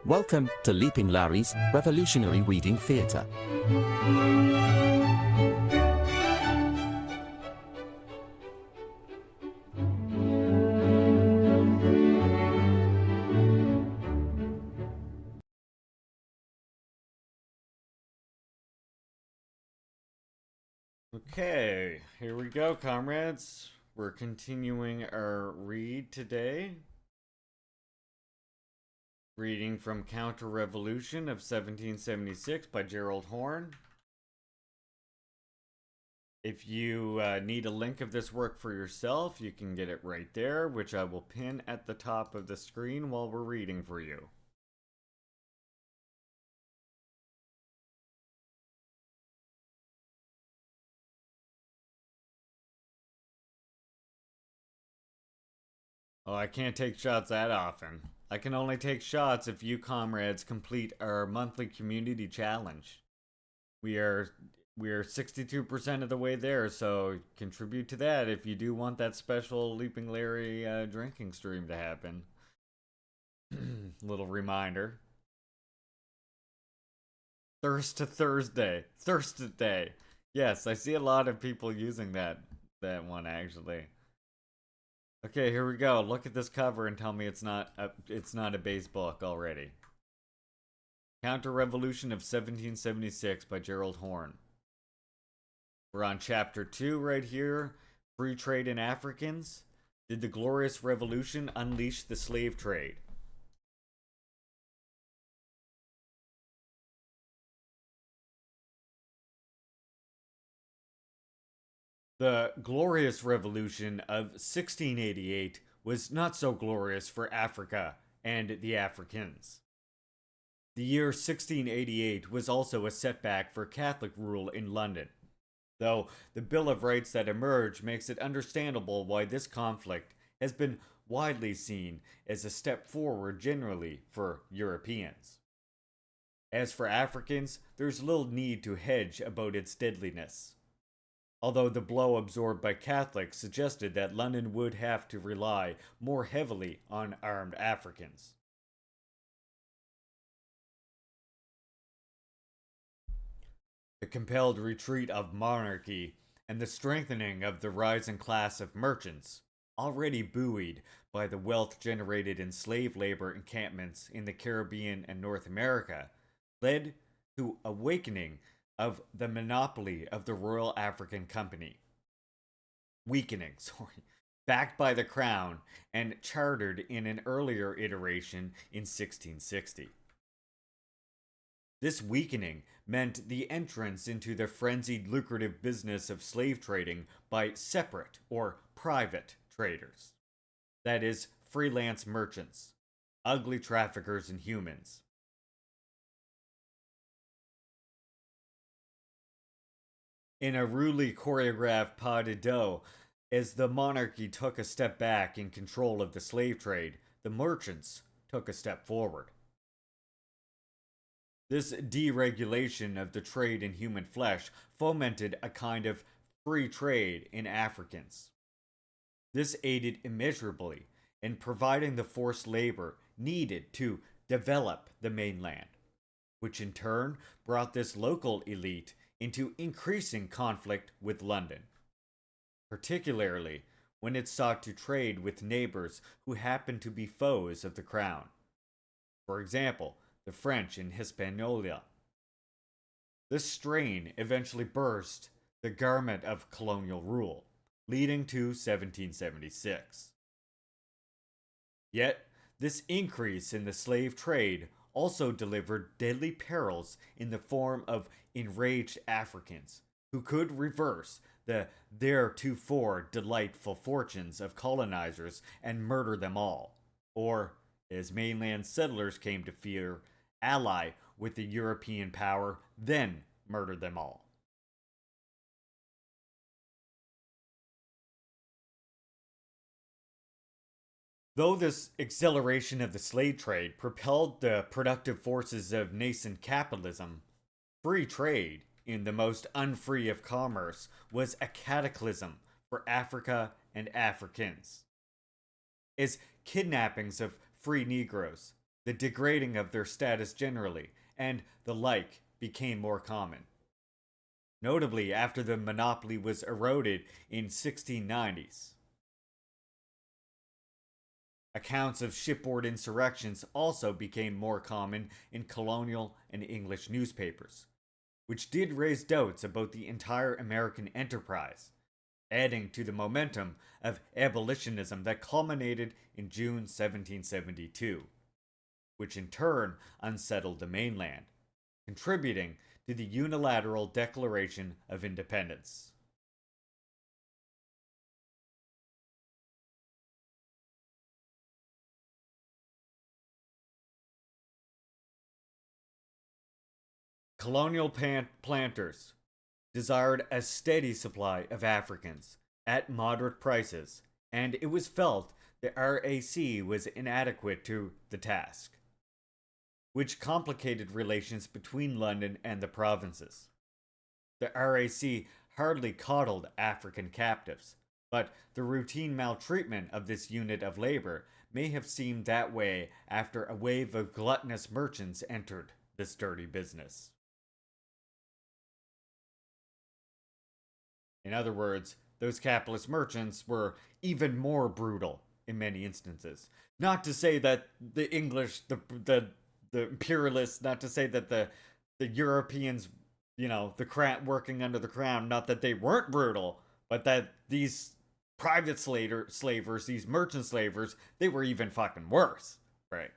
Welcome to Leaping Larry's Revolutionary Reading Theatre. Okay, here we go, comrades. We're continuing our read today. Reading from Counter Revolution of 1776 by Gearld Horne. If you need a link of this work for yourself, you can get it right there, which I will pin at the top of the screen while we're reading for you. Oh, I can't take shots that often. I can only take shots if you comrades complete our monthly community challenge. We are 62% of the way there, so contribute to that if you do want that special Leaping Larry drinking stream to happen. Little reminder. Thirst to Thursday. Thirst Day. Yes, I see a lot of people using that one actually. Okay, here we go. Look at this cover and tell me it's not a base book already. Counter Revolution of 1776 by Gearld Horne. We're on chapter 2 right here. Free trade in Africans. Did the Glorious Revolution unleash the slave trade? The Glorious Revolution of 1688 was not so glorious for Africa and the Africans. The year 1688 was also a setback for Catholic rule in London, though the Bill of Rights that emerged makes it understandable why this conflict has been widely seen as a step forward generally for Europeans. As for Africans, there's little need to hedge about its deadliness. Although the blow absorbed by Catholics suggested that London would have to rely more heavily on armed Africans. The compelled retreat of monarchy and the strengthening of the rising class of merchants, already buoyed by the wealth generated in slave labor encampments in the Caribbean and North America, led to awakening of the monopoly of the Royal African Company. Backed by the Crown and chartered in an earlier iteration in 1660. This weakening meant the entrance into the frenzied lucrative business of slave trading by separate or private traders. That is, freelance merchants, ugly traffickers in humans. In a rudely choreographed pas de deux, as the monarchy took a step back in control of the slave trade, the merchants took a step forward. This deregulation of the trade in human flesh fomented a kind of free trade in Africans. This aided immeasurably in providing the forced labor needed to develop the mainland, which in turn brought this local elite into increasing conflict with London, particularly when it sought to trade with neighbors who happened to be foes of the crown. For example, the French in Hispaniola. This strain eventually burst the garment of colonial rule, leading to 1776. Yet, this increase in the slave trade also delivered deadly perils in the form of enraged Africans who could reverse the theretofore delightful fortunes of colonizers and murder them all, or, as mainland settlers came to fear, ally with the European power, then murder them all. Though this acceleration of the slave trade propelled the productive forces of nascent capitalism, free trade, in the most unfree of commerce, was a cataclysm for Africa and Africans. As kidnappings of free Negroes, the degrading of their status generally, and the like became more common. Notably after the monopoly was eroded in 1690s. Accounts of shipboard insurrections also became more common in colonial and English newspapers, which did raise doubts about the entire American enterprise, adding to the momentum of abolitionism that culminated in June 1772, which in turn unsettled the mainland, contributing to the unilateral Declaration of Independence. Colonial planters desired a steady supply of Africans at moderate prices, and it was felt the RAC was inadequate to the task, which complicated relations between London and the provinces. The RAC hardly coddled African captives, but the routine maltreatment of this unit of labor may have seemed that way after a wave of gluttonous merchants entered this dirty business. In other words, those capitalist merchants were even more brutal in many instances. Not to say that the English, the imperialists, not to say that the Europeans, the crown working under the crown, not that they weren't brutal, but that these private slavers, these merchant slavers, they were even fucking worse, right?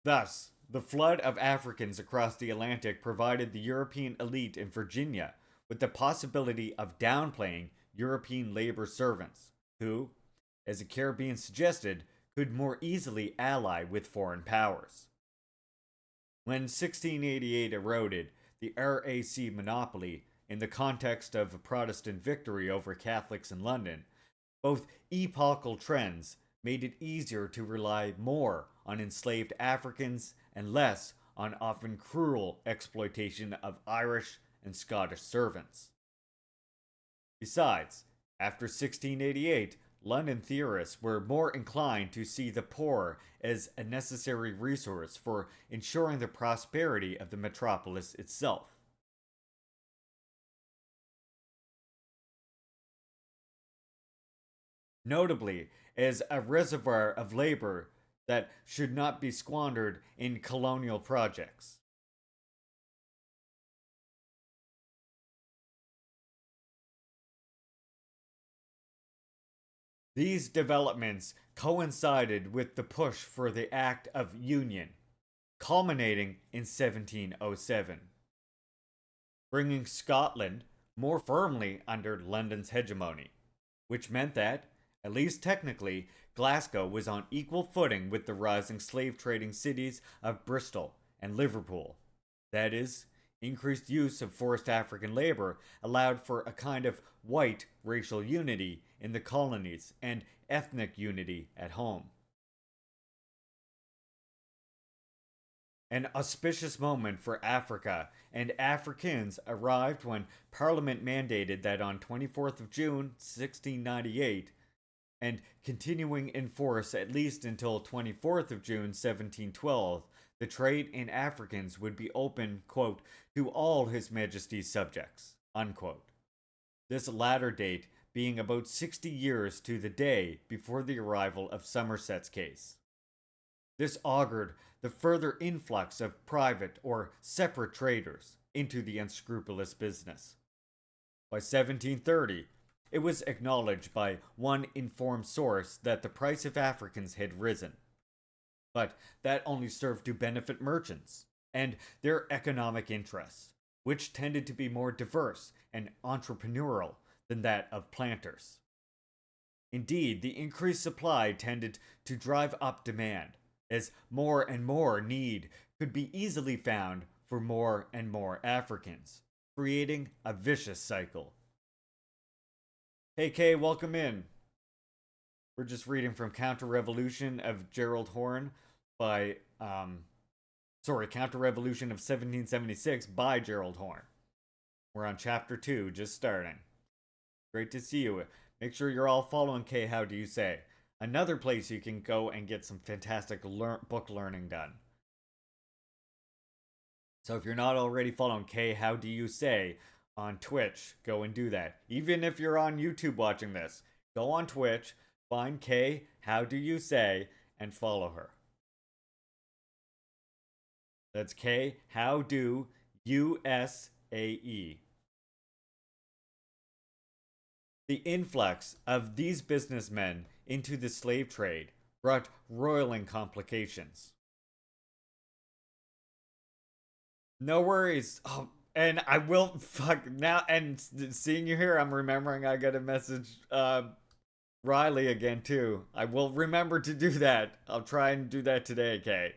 Thus, the flood of Africans across the Atlantic provided the European elite in Virginia with the possibility of downplaying European labor servants, who, as the Caribbean suggested, could more easily ally with foreign powers. When 1688 eroded the RAC monopoly in the context of a Protestant victory over Catholics in London, both epochal trends made it easier to rely more on enslaved Africans and less on often cruel exploitation of Irish and Scottish servants. Besides, after 1688, London theorists were more inclined to see the poor as a necessary resource for ensuring the prosperity of the metropolis itself. Notably, as a reservoir of labor that should not be squandered in colonial projects. These developments coincided with the push for the Act of Union, culminating in 1707, bringing Scotland more firmly under London's hegemony, which meant that, at least technically, Glasgow was on equal footing with the rising slave trading cities of Bristol and Liverpool. That is, increased use of forced African labor allowed for a kind of white racial unity in the colonies and ethnic unity at home. An auspicious moment for Africa and Africans arrived when Parliament mandated that on 24th of June 1698 and continuing in force at least until 24th of June 1712, the trade in Africans would be open, quote, to all His Majesty's subjects, unquote. This latter date being about 60 years to the day before the arrival of Somerset's case. This augured the further influx of private or separate traders into the unscrupulous business. By 1730, it was acknowledged by one informed source that the price of Africans had risen. But that only served to benefit merchants and their economic interests, which tended to be more diverse and entrepreneurial than that of planters. Indeed, the increased supply tended to drive up demand, as more and more need could be easily found for more and more Africans, creating a vicious cycle. Hey Kay, welcome in. We're just reading from Counter-Revolution of Gearld Horne by, Counter-Revolution of 1776 by Gearld Horne. We're on chapter 2, just starting. Great to see you. Make sure you're all following Kay, how do you say? Another place you can go and get some fantastic book learning done. So if you're not already following K How Do You Say on Twitch, go and do that. Even if you're on YouTube watching this, go on Twitch, find K How Do You Say, and follow her. That's K How Do USAE. The influx of these businessmen into the slave trade brought roiling complications. No worries. Oh, and I will fuck now. And seeing you here, I'm remembering I got a message Riley again too. I will remember to do that. I'll try and do that today, Kay.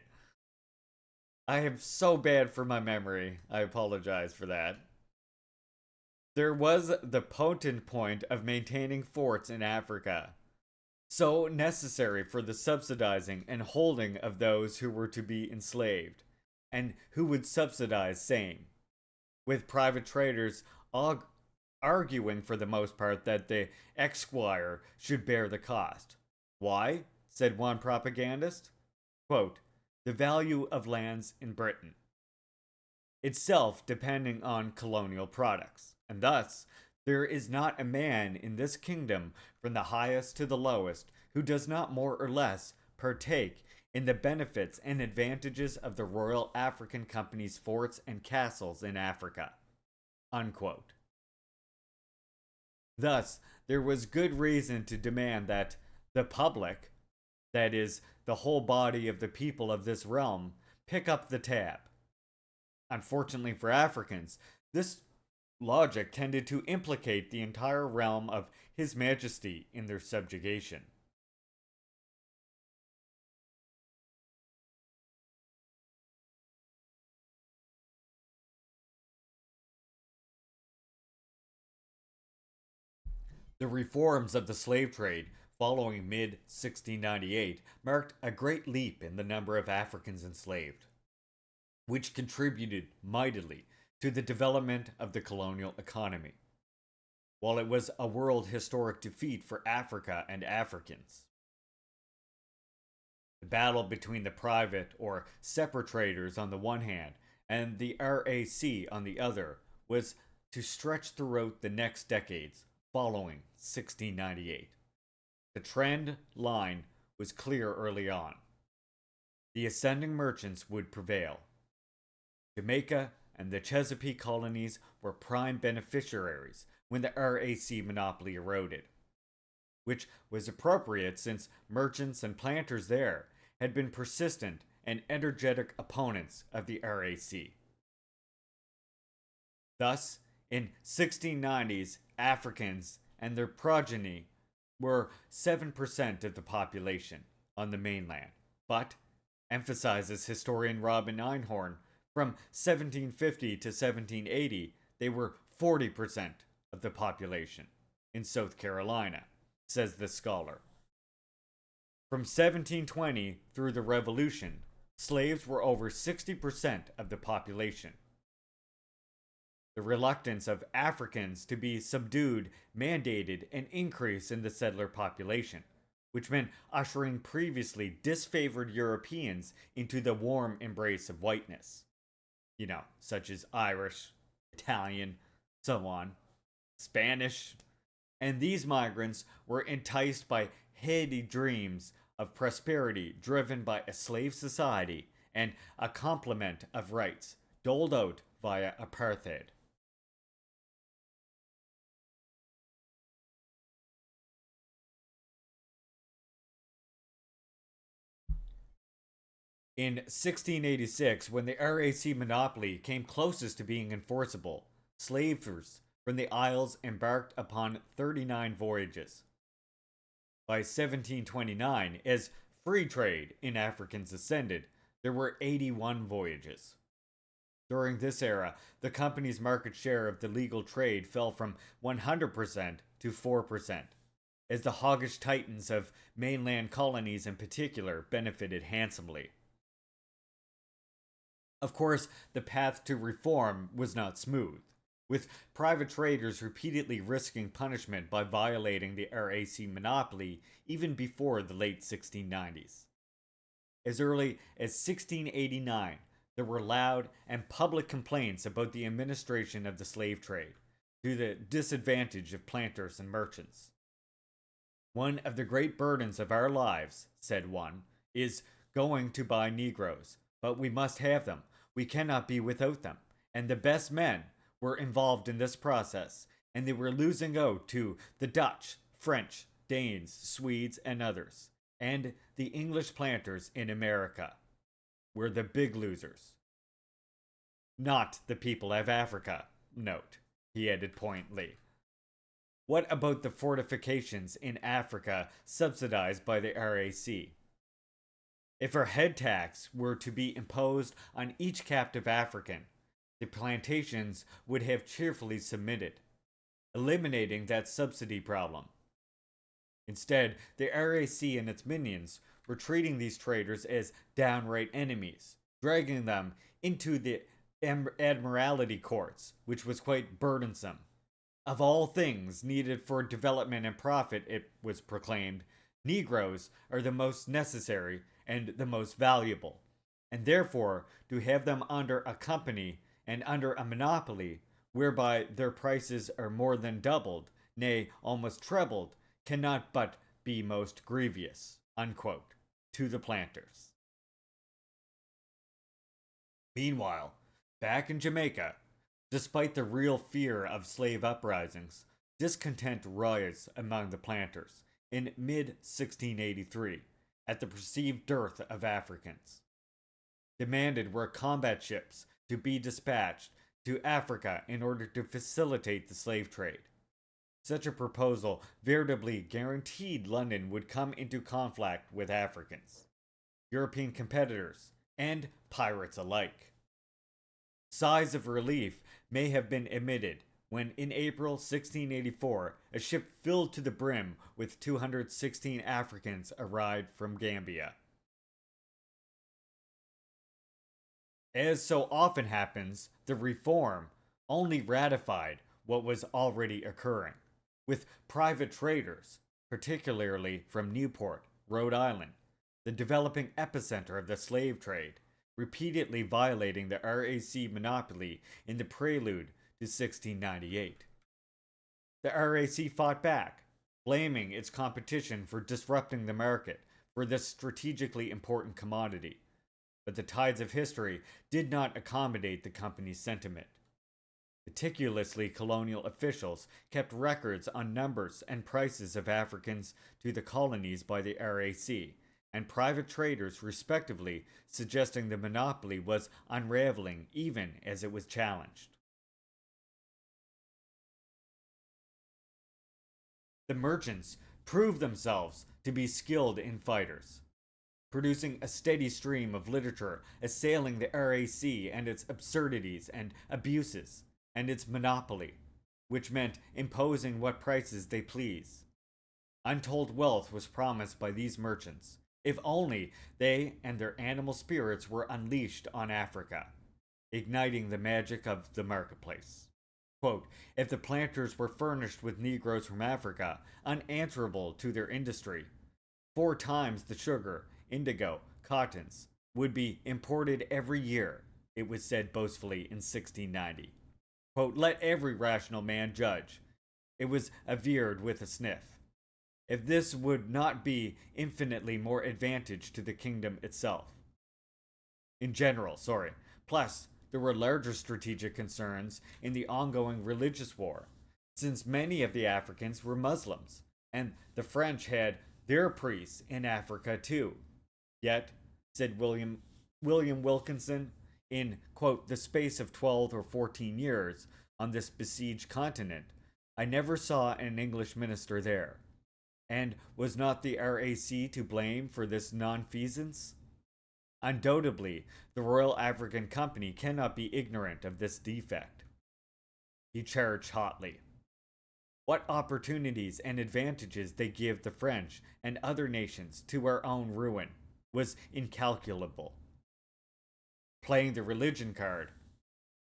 I am so bad for my memory. I apologize for that. There was the potent point of maintaining forts in Africa, so necessary for the subsidizing and holding of those who were to be enslaved, and who would subsidize same, with private traders arguing for the most part that the esquire should bear the cost. Why? Said one propagandist. Quote, the value of lands in Britain, itself depending on colonial products, and thus there is not a man in this kingdom, from the highest to the lowest, who does not more or less partake in the benefits and advantages of the Royal African Company's forts and castles in Africa. Unquote. Thus, there was good reason to demand that the public, that is, the whole body of the people of this realm, pick up the tab. Unfortunately for Africans, this logic tended to implicate the entire realm of His Majesty in their subjugation. The reforms of the slave trade following mid 1698 marked a great leap in the number of Africans enslaved, which contributed mightily to the development of the colonial economy, while it was a world historic defeat for Africa and Africans. The battle between the private or separate traders on the one hand and the RAC on the other was to stretch throughout the next decades following 1698. The trend line was clear early on. The ascending merchants would prevail. Jamaica and the Chesapeake colonies were prime beneficiaries when the RAC monopoly eroded, which was appropriate since merchants and planters there had been persistent and energetic opponents of the RAC. Thus, in 1690s, Africans and their progeny were 7% of the population on the mainland, but, emphasizes historian Robin Einhorn, from 1750 to 1780, they were 40% of the population in South Carolina, says the scholar. From 1720 through the Revolution, slaves were over 60% of the population. The reluctance of Africans to be subdued mandated an increase in the settler population, which meant ushering previously disfavored Europeans into the warm embrace of whiteness. Such as Irish, Italian, so on, Spanish. And these migrants were enticed by heady dreams of prosperity driven by a slave society and a complement of rights doled out via apartheid. In 1686, when the RAC monopoly came closest to being enforceable, slavers from the Isles embarked upon 39 voyages. By 1729, as free trade in Africans ascended, there were 81 voyages. During this era, the company's market share of the legal trade fell from 100% to 4%, as the hoggish titans of mainland colonies in particular benefited handsomely. Of course, the path to reform was not smooth, with private traders repeatedly risking punishment by violating the RAC monopoly even before the late 1690s. As early as 1689, there were loud and public complaints about the administration of the slave trade, to the disadvantage of planters and merchants. "One of the great burdens of our lives," said one, "is going to buy Negroes, but we must have them. We cannot be without them, and the best men were involved in this process, and they were losing out to the Dutch, French, Danes, Swedes, and others, and the English planters in America were the big losers. Not the people of Africa, note," he added pointedly. What about the fortifications in Africa subsidized by the RAC? If a head tax were to be imposed on each captive African, the plantations would have cheerfully submitted, eliminating that subsidy problem. Instead, the RAC and its minions were treating these traders as downright enemies, dragging them into the Admiralty courts, which was quite burdensome. Of all things needed for development and profit, it was proclaimed, Negroes are the most necessary and the most valuable, and therefore to have them under a company and under a monopoly, whereby their prices are more than doubled, nay, almost trebled, cannot but be most grievous, unquote, to the planters. Meanwhile, back in Jamaica, despite the real fear of slave uprisings, discontent rose among the planters in mid-1683 at the perceived dearth of Africans. Demanded were combat ships to be dispatched to Africa in order to facilitate the slave trade. Such a proposal veritably guaranteed London would come into conflict with Africans, European competitors, and pirates alike. Sighs of relief may have been emitted when, in April 1684, a ship filled to the brim with 216 Africans arrived from Gambia. As so often happens, the reform only ratified what was already occurring, with private traders, particularly from Newport, Rhode Island, the developing epicenter of the slave trade, repeatedly violating the RAC monopoly in the prelude to 1698. The RAC fought back, blaming its competition for disrupting the market for this strategically important commodity, but the tides of history did not accommodate the company's sentiment. Meticulously, colonial officials kept records on numbers and prices of Africans to the colonies by the RAC, and private traders respectively, suggesting the monopoly was unraveling even as it was challenged. The merchants proved themselves to be skilled in fighters, producing a steady stream of literature assailing the RAC and its absurdities and abuses, and its monopoly, which meant imposing what prices they please. Untold wealth was promised by these merchants, if only they and their animal spirits were unleashed on Africa, igniting the magic of the marketplace. Quote, if the planters were furnished with Negroes from Africa, unanswerable to their industry, 4 times the sugar, indigo, cottons would be imported every year, it was said boastfully in 1690. Quote, let every rational man judge. It was averred with a sniff. If this would not be infinitely more advantage to the kingdom itself. In general, Plus, there were larger strategic concerns in the ongoing religious war, since many of the Africans were Muslims, and the French had their priests in Africa too. Yet, said William Wilkinson, in, quote, the space of 12 or 14 years on this besieged continent, I never saw an English minister there. And was not the RAC to blame for this nonfeasance? Undoubtedly, the Royal African Company cannot be ignorant of this defect. He charged hotly. What opportunities and advantages they give the French and other nations to our own ruin was incalculable. Playing the religion card,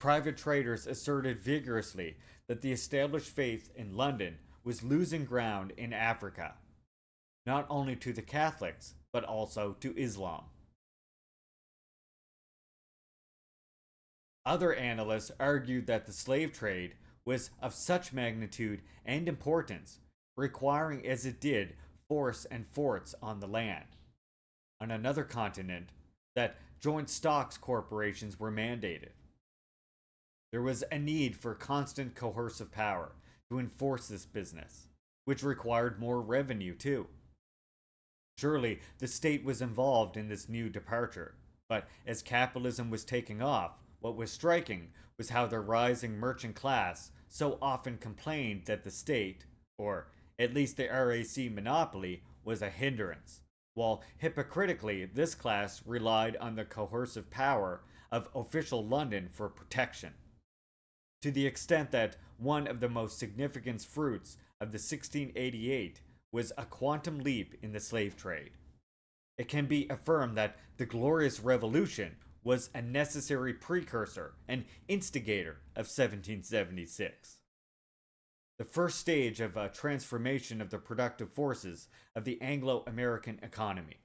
private traders asserted vigorously that the established faith in London was losing ground in Africa, not only to the Catholics, but also to Islam. Other analysts argued that the slave trade was of such magnitude and importance, requiring as it did force and forts on the land. On another continent, that joint stocks corporations were mandated. There was a need for constant coercive power to enforce this business, which required more revenue too. Surely the state was involved in this new departure, but as capitalism was taking off, what was striking was how the rising merchant class so often complained that the state, or at least the RAC monopoly, was a hindrance, while hypocritically this class relied on the coercive power of official London for protection. To the extent that one of the most significant fruits of the 1688 was a quantum leap in the slave trade. It can be affirmed that the Glorious Revolution was a necessary precursor and instigator of 1776. The first stage of a transformation of the productive forces of the Anglo-American economy.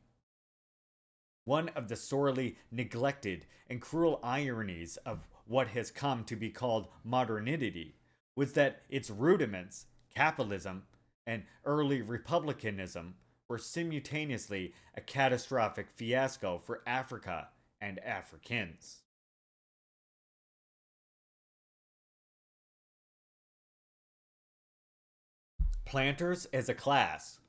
One of the sorely neglected and cruel ironies of what has come to be called modernity was that its rudiments, capitalism, and early republicanism, were simultaneously a catastrophic fiasco for Africa and Africans. Planters, as a class,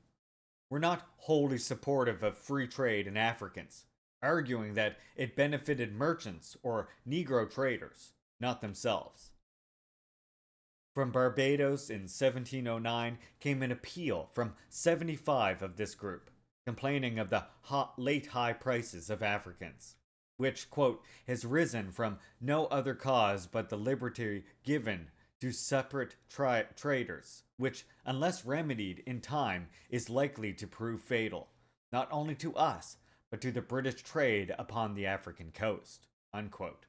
were not wholly supportive of free trade in Africans, arguing that it benefited merchants or Negro traders, not themselves. From Barbados in 1709 came an appeal from 75 of this group, complaining of the late high prices of Africans, which, quote, has risen from no other cause but the liberty given to separate traders, which, unless remedied in time, is likely to prove fatal, not only to us, but to the British trade upon the African coast, unquote.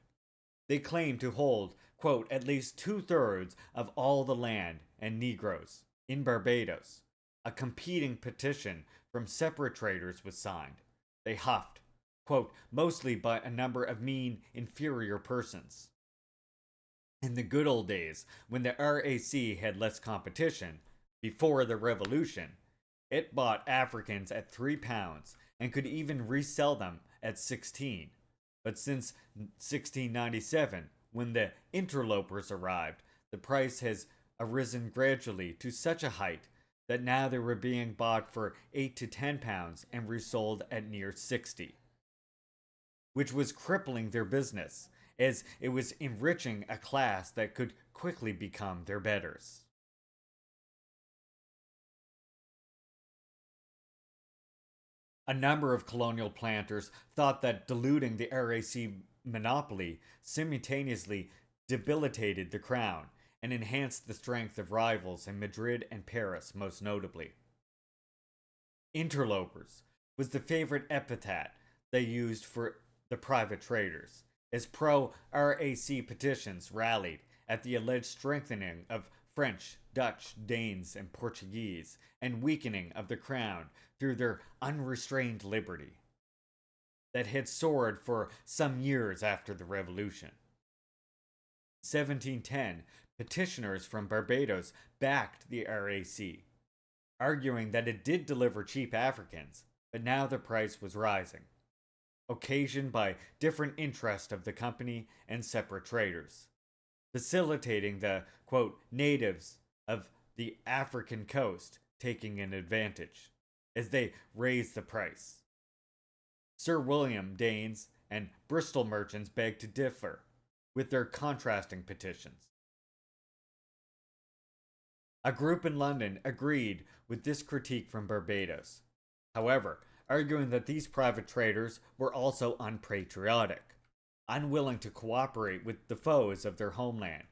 They claim to hold, quote, at least 2/3 of all the land and Negroes in Barbados. A competing petition from separate traders was signed. They huffed, quote, mostly by a number of mean, inferior persons. In the good old days, when the RAC had less competition, before the Revolution, it bought Africans at £3 and could even resell them at 16. But since 1697, when the interlopers arrived, the price has arisen gradually to such a height that now they were being bought for £8 to £10 and resold at near 60, which was crippling their business, as it was enriching a class that could quickly become their betters. A number of colonial planters thought that diluting the RAC monopoly simultaneously debilitated the crown and enhanced the strength of rivals in Madrid and Paris, most notably. Interlopers was the favorite epithet they used for the private traders, as pro-RAC petitions rallied at the alleged strengthening of French, Dutch, Danes, and Portuguese, and weakening of the crown through their unrestrained liberty that had soared for some years after the Revolution. In 1710, petitioners from Barbados backed the RAC, arguing that it did deliver cheap Africans, but now the price was rising, occasioned by different interests of the company and separate traders, facilitating the, quote, natives of the African coast taking an advantage, as they raised the price. Sir William Danes and Bristol merchants begged to differ, with their contrasting petitions. A group in London agreed with this critique from Barbados, however, arguing that these private traders were also unpatriotic, unwilling to cooperate with the foes of their homeland.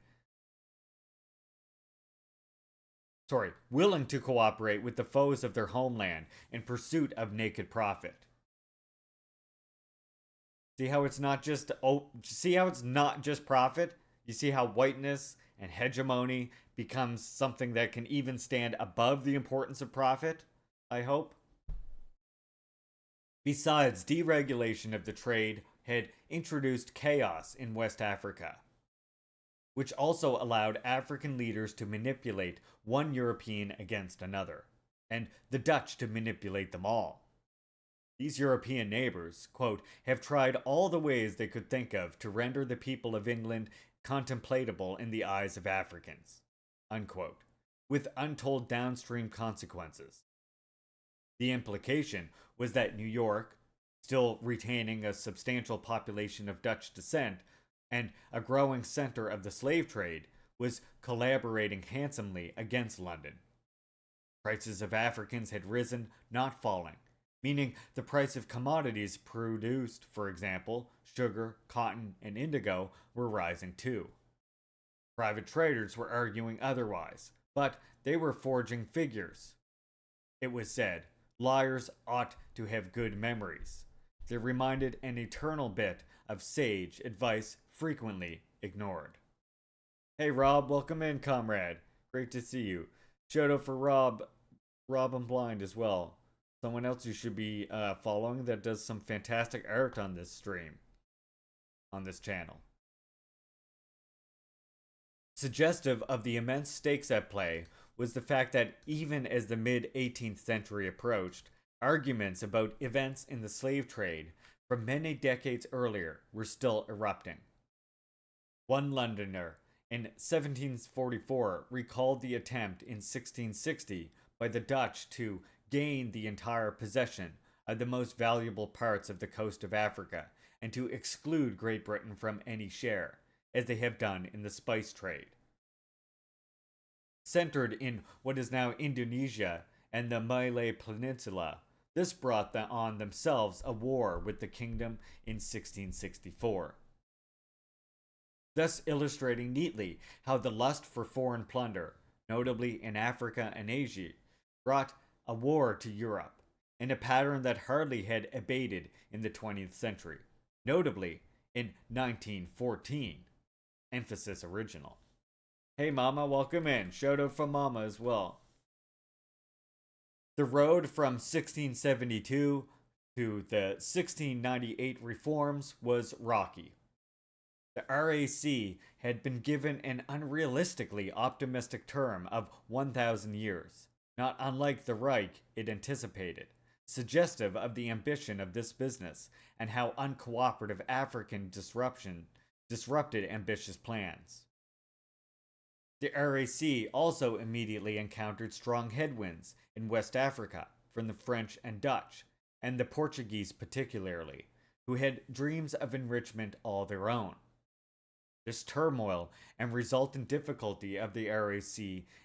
Willing to cooperate with the foes of their homeland in pursuit of naked profit. See how it's not just profit? You see how whiteness and hegemony becomes something that can even stand above the importance of profit? I hope. Besides, deregulation of the trade had introduced chaos in West Africa, which also allowed African leaders to manipulate one European against another, and the Dutch to manipulate them all. These European neighbors, quote, have tried all the ways they could think of to render the people of England contemplatable in the eyes of Africans, unquote, with untold downstream consequences. The implication was that New York, still retaining a substantial population of Dutch descent and a growing center of the slave trade, was collaborating handsomely against London. Prices of Africans had risen, not falling, meaning the price of commodities produced, for example, sugar, cotton, and indigo, were rising too. Private traders were arguing otherwise, but they were forging figures. It was said, liars ought to have good memories. They reminded an eternal bit of sage advice frequently ignored. Hey Rob, welcome in, comrade. Great to see you. Shout out for Rob and Blind as well. Someone else you should be following that does some fantastic art on this stream, on this channel. Suggestive of the immense stakes at play was the fact that even as the mid-18th century approached, arguments about events in the slave trade from many decades earlier were still erupting. One Londoner in 1744 recalled the attempt in 1660 by the Dutch to gain the entire possession of the most valuable parts of the coast of Africa and to exclude Great Britain from any share, as they have done in the spice trade. Centered in what is now Indonesia and the Malay Peninsula, this brought on themselves a war with the kingdom in 1664. Thus illustrating neatly how the lust for foreign plunder, notably in Africa and Asia, brought a war to Europe, in a pattern that hardly had abated in the 20th century, notably in 1914. Emphasis original. Hey Mama, welcome in. Shout out from Mama as well. The road from 1672 to the 1698 reforms was rocky. The RAC had been given an unrealistically optimistic term of 1,000 years, not unlike the Reich it anticipated, suggestive of the ambition of this business and how uncooperative African disrupted ambitious plans. The RAC also immediately encountered strong headwinds in West Africa from the French and Dutch, and the Portuguese particularly, who had dreams of enrichment all their own. This turmoil and resultant difficulty of the RAC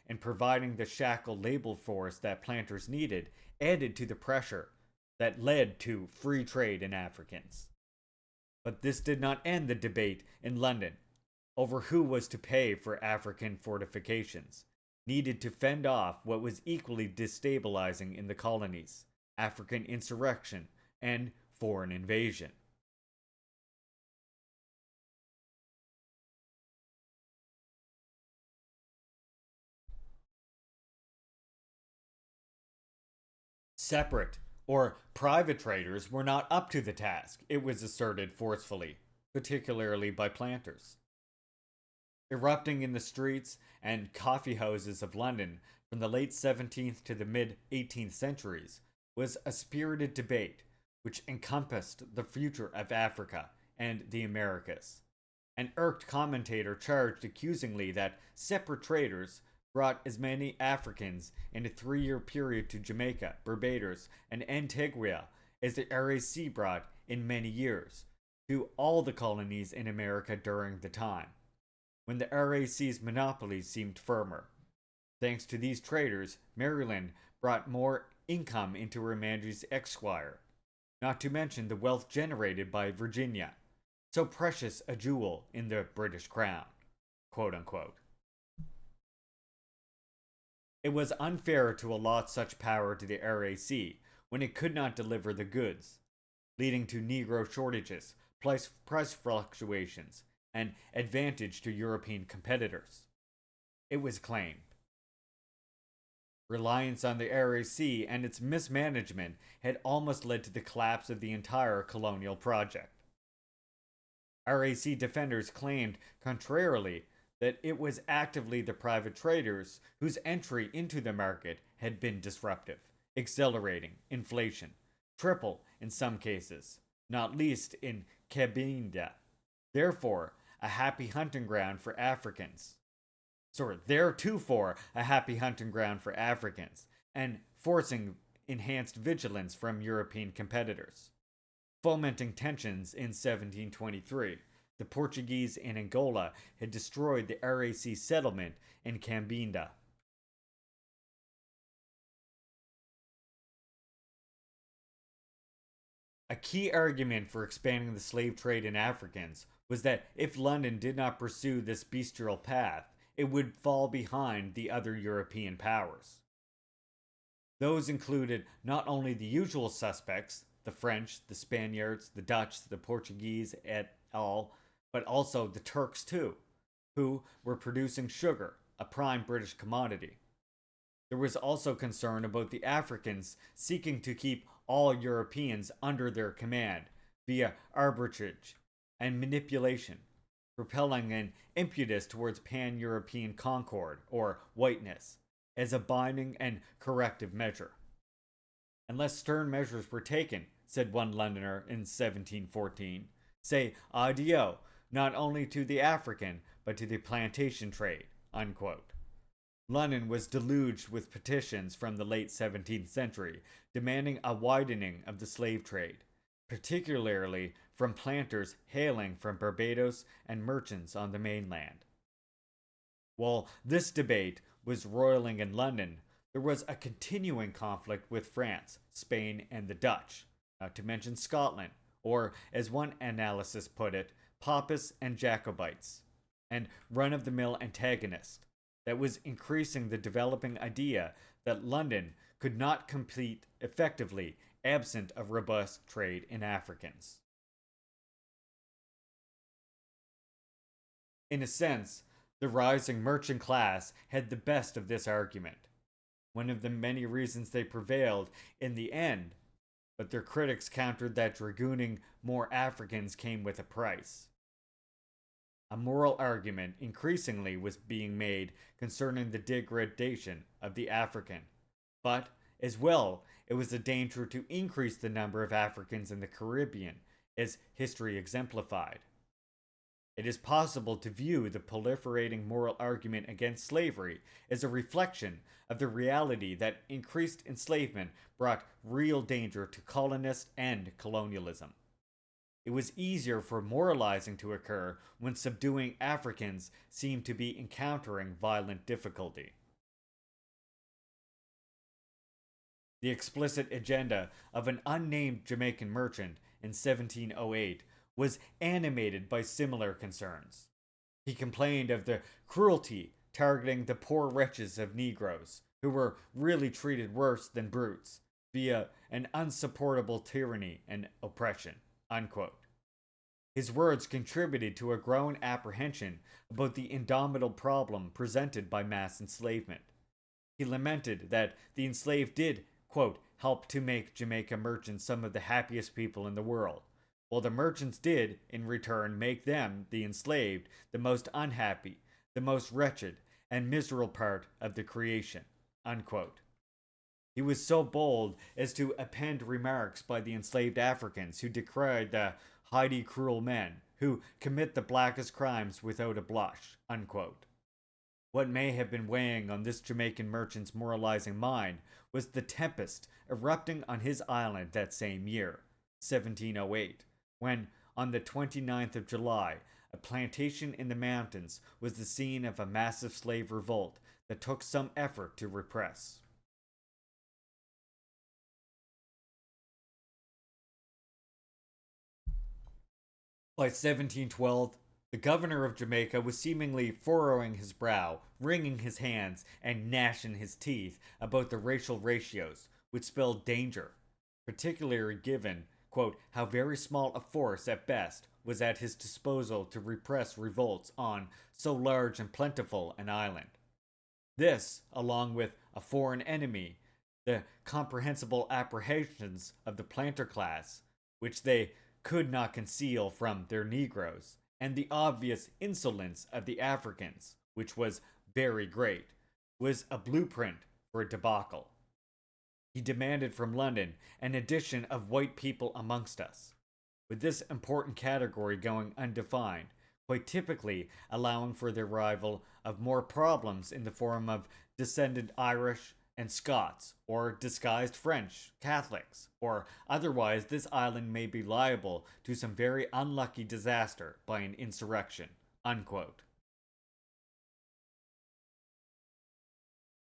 in providing the shackled labor force that planters needed added to the pressure that led to free trade in Africans. But this did not end the debate in London over who was to pay for African fortifications, needed to fend off what was equally destabilizing in the colonies, African insurrection and foreign invasion. Separate or private traders were not up to the task, it was asserted forcefully, particularly by planters. Erupting in the streets and coffee houses of London from the late 17th to the mid 18th centuries was a spirited debate which encompassed the future of Africa and the Americas. An irked commentator charged accusingly that separate traders brought as many Africans in a 3-year period to Jamaica, Barbados, and Antigua as the RAC brought in many years to all the colonies in America during the time, when the RAC's monopoly seemed firmer. Thanks to these traders, Maryland brought more income into Her Majesty's Esquire, not to mention the wealth generated by Virginia, so precious a jewel in the British crown, quote unquote. It was unfair to allot such power to the RAC when it could not deliver the goods, leading to Negro shortages, price fluctuations, an advantage to European competitors. It was claimed. Reliance on the RAC and its mismanagement had almost led to the collapse of the entire colonial project. RAC defenders claimed, contrarily, that it was actively the private traders whose entry into the market had been disruptive, accelerating inflation, triple in some cases, not least in Cabinda. Therefore, a happy hunting ground for Africans. Theretofore a happy hunting ground for Africans, and forcing enhanced vigilance from European competitors. Fomenting tensions in 1723, the Portuguese in Angola had destroyed the RAC settlement in Cabinda. A key argument for expanding the slave trade in Africans was that if London did not pursue this bestial path, it would fall behind the other European powers. Those included not only the usual suspects, the French, the Spaniards, the Dutch, the Portuguese, et al., but also the Turks too, who were producing sugar, a prime British commodity. There was also concern about the Africans seeking to keep all Europeans under their command via arbitrage and manipulation, propelling an impetus towards pan-European concord, or whiteness, as a binding and corrective measure. Unless stern measures were taken, said one Londoner in 1714, say adieu not only to the African, but to the plantation trade, unquote. London was deluged with petitions from the late 17th century demanding a widening of the slave trade, particularly from planters hailing from Barbados and merchants on the mainland. While this debate was roiling in London, there was a continuing conflict with France, Spain, and the Dutch, not to mention Scotland, or, as one analysis put it, Papists and Jacobites, and run-of-the-mill antagonist that was increasing the developing idea that London could not compete effectively absent of robust trade in Africans. In a sense, the rising merchant class had the best of this argument, one of the many reasons they prevailed in the end, but their critics countered that dragooning more Africans came with a price. A moral argument increasingly was being made concerning the degradation of the African, but, as well, it was a danger to increase the number of Africans in the Caribbean, as history exemplified. It is possible to view the proliferating moral argument against slavery as a reflection of the reality that increased enslavement brought real danger to colonists and colonialism. It was easier for moralizing to occur when subduing Africans seemed to be encountering violent difficulty. The explicit agenda of an unnamed Jamaican merchant in 1708 was animated by similar concerns. He complained of the cruelty targeting the poor wretches of Negroes, who were really treated worse than brutes, via an unsupportable tyranny and oppression, unquote. His words contributed to a growing apprehension about the indomitable problem presented by mass enslavement. He lamented that the enslaved did, quote, help to make Jamaica merchants some of the happiest people in the world, while the merchants did, in return, make them, the enslaved, the most unhappy, the most wretched, and miserable part of the creation, unquote. He was so bold as to append remarks by the enslaved Africans who decried the highly cruel men who commit the blackest crimes without a blush, unquote. What may have been weighing on this Jamaican merchant's moralizing mind was the tempest erupting on his island that same year, 1708, when, on the 29th of July, a plantation in the mountains was the scene of a massive slave revolt that took some effort to repress. By 1712, the governor of Jamaica was seemingly furrowing his brow, wringing his hands, and gnashing his teeth about the racial ratios, which spelled danger, particularly given, quote, how very small a force at best was at his disposal to repress revolts on so large and plentiful an island. This, along with a foreign enemy, the comprehensible apprehensions of the planter class, which they could not conceal from their Negroes, and the obvious insolence of the Africans, which was very great, was a blueprint for a debacle. He demanded from London an addition of white people amongst us, with this important category going undefined, quite typically allowing for the arrival of more problems in the form of descended Irish and Scots, or disguised French Catholics, or otherwise this island may be liable to some very unlucky disaster by an insurrection. Unquote.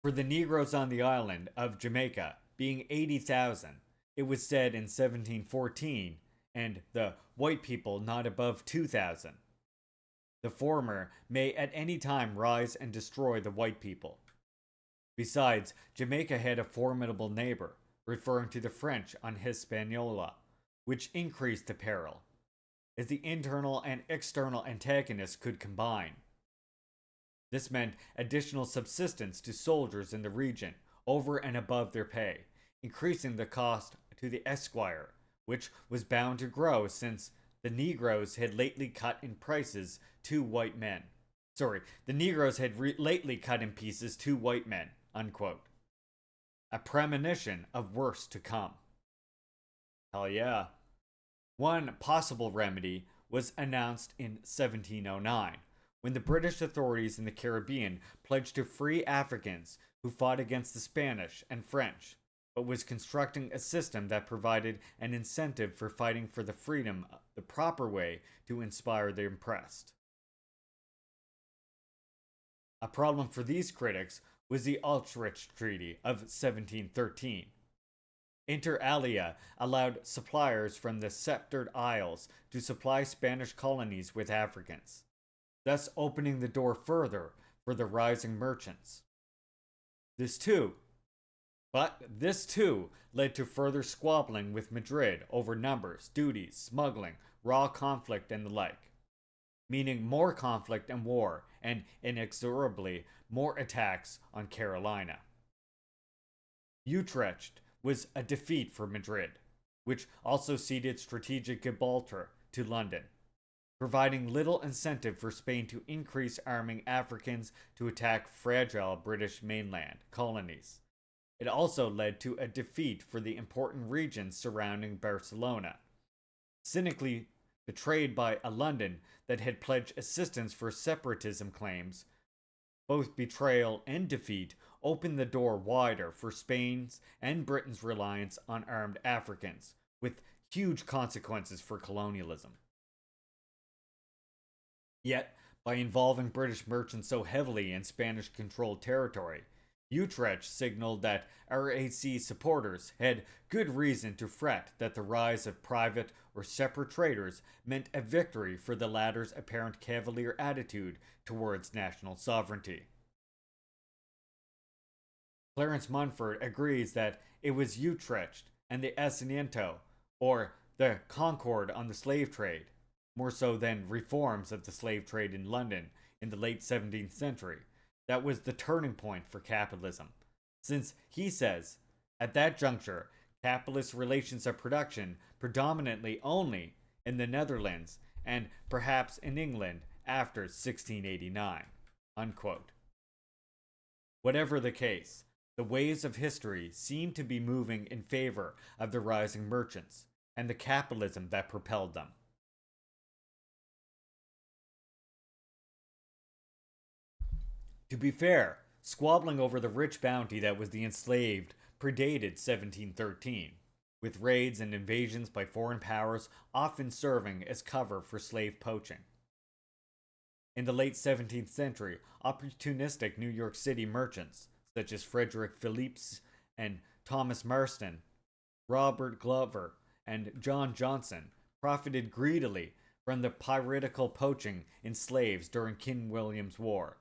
For the Negroes on the island of Jamaica, being 80,000, it was said in 1714, and the white people not above 2,000. The former may at any time rise and destroy the white people. Besides, Jamaica had a formidable neighbor, referring to the French on Hispaniola, which increased the peril, as the internal and external antagonists could combine. This meant additional subsistence to soldiers in the region over and above their pay, increasing the cost to the esquire, which was bound to grow since the Negroes had lately cut in prices to white men. The Negroes had lately cut in pieces to white men. Unquote. A premonition of worse to come. Hell yeah. One possible remedy was announced in 1709, when the British authorities in the Caribbean pledged to free Africans who fought against the Spanish and French, but was constructing a system that provided an incentive for fighting for the freedom the proper way to inspire the impressed. A problem for these critics was the Utrecht Treaty of 1713. Inter alia allowed suppliers from the Sceptred Isles to supply Spanish colonies with Africans, thus opening the door further for the rising merchants. This too led to further squabbling with Madrid over numbers, duties, smuggling, raw conflict, and the like, meaning more conflict and war, and inexorably more attacks on Carolina. Utrecht was a defeat for Madrid, which also ceded strategic Gibraltar to London, providing little incentive for Spain to increase arming Africans to attack fragile British mainland colonies. It also led to a defeat for the important regions surrounding Barcelona, cynically betrayed by a London that had pledged assistance for separatism claims. Both betrayal and defeat opened the door wider for Spain's and Britain's reliance on armed Africans, with huge consequences for colonialism. Yet, by involving British merchants so heavily in Spanish-controlled territory, Utrecht signaled that RAC supporters had good reason to fret that the rise of private or separate traders meant a victory for the latter's apparent cavalier attitude towards national sovereignty. Clarence Munford agrees that it was Utrecht and the Asiento, or the Concord on the slave trade, more so than reforms of the slave trade in London in the late 17th century, that was the turning point for capitalism, since he says, at that juncture, capitalist relations of production predominantly only in the Netherlands and perhaps in England after 1689. Unquote. Whatever the case, the waves of history seem to be moving in favor of the rising merchants and the capitalism that propelled them. To be fair, squabbling over the rich bounty that was the enslaved predated 1713, with raids and invasions by foreign powers often serving as cover for slave poaching. In the late 17th century, opportunistic New York City merchants, such as Frederick Phillips and Thomas Marston, Robert Glover, and John Johnson, profited greedily from the piratical poaching in slaves during King William's War,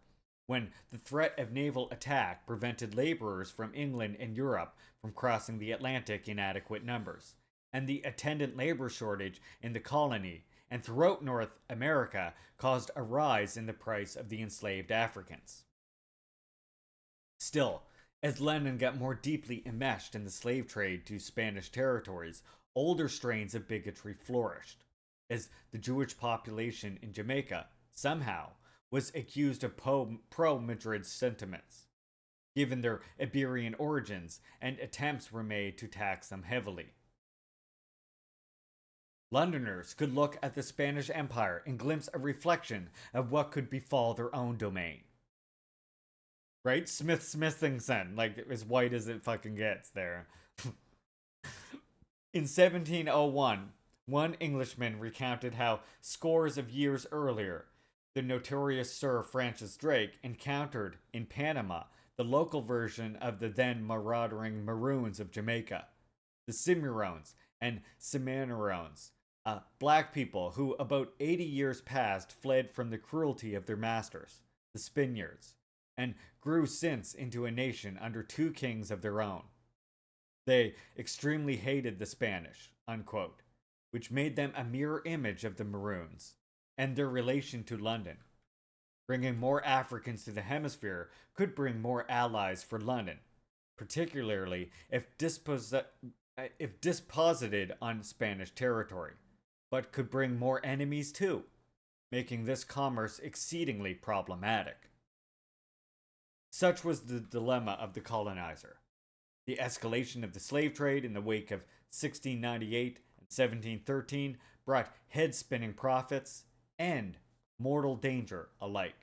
when the threat of naval attack prevented laborers from England and Europe from crossing the Atlantic in adequate numbers, and the attendant labor shortage in the colony and throughout North America caused a rise in the price of the enslaved Africans. Still, as London got more deeply enmeshed in the slave trade to Spanish territories, older strains of bigotry flourished, as the Jewish population in Jamaica, somehow, was accused of pro Madrid sentiments, given their Iberian origins, and attempts were made to tax them heavily. Londoners could look at the Spanish Empire and glimpse a reflection of what could befall their own domain. Right? Smithingson, like as white as it fucking gets there. In 1701, one Englishman recounted how scores of years earlier, the notorious Sir Francis Drake encountered in Panama the local version of the then marauding Maroons of Jamaica, the Cimarrones and Cimarrones, black people who about 80 years past fled from the cruelty of their masters, the Spaniards, and grew since into a nation under two kings of their own. They extremely hated the Spanish, unquote, which made them a mirror image of the Maroons and their relation to London. Bringing more Africans to the hemisphere could bring more allies for London, particularly if disposited on Spanish territory, but could bring more enemies too, making this commerce exceedingly problematic. Such was the dilemma of the colonizer. The escalation of the slave trade in the wake of 1698 and 1713 brought head-spinning profits and mortal danger alike.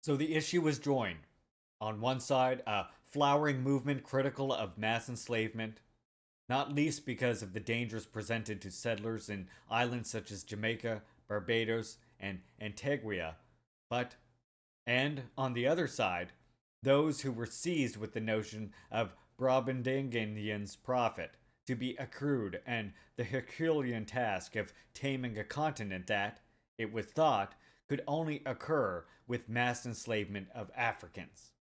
So the issue was joined. On one side, a flowering movement critical of mass enslavement, not least because of the dangers presented to settlers in islands such as Jamaica, Barbados, and Antigua, and on the other side, those who were seized with the notion of Brobdingnagian's profit to be accrued and the Herculean task of taming a continent that, it was thought, could only occur with mass enslavement of Africans.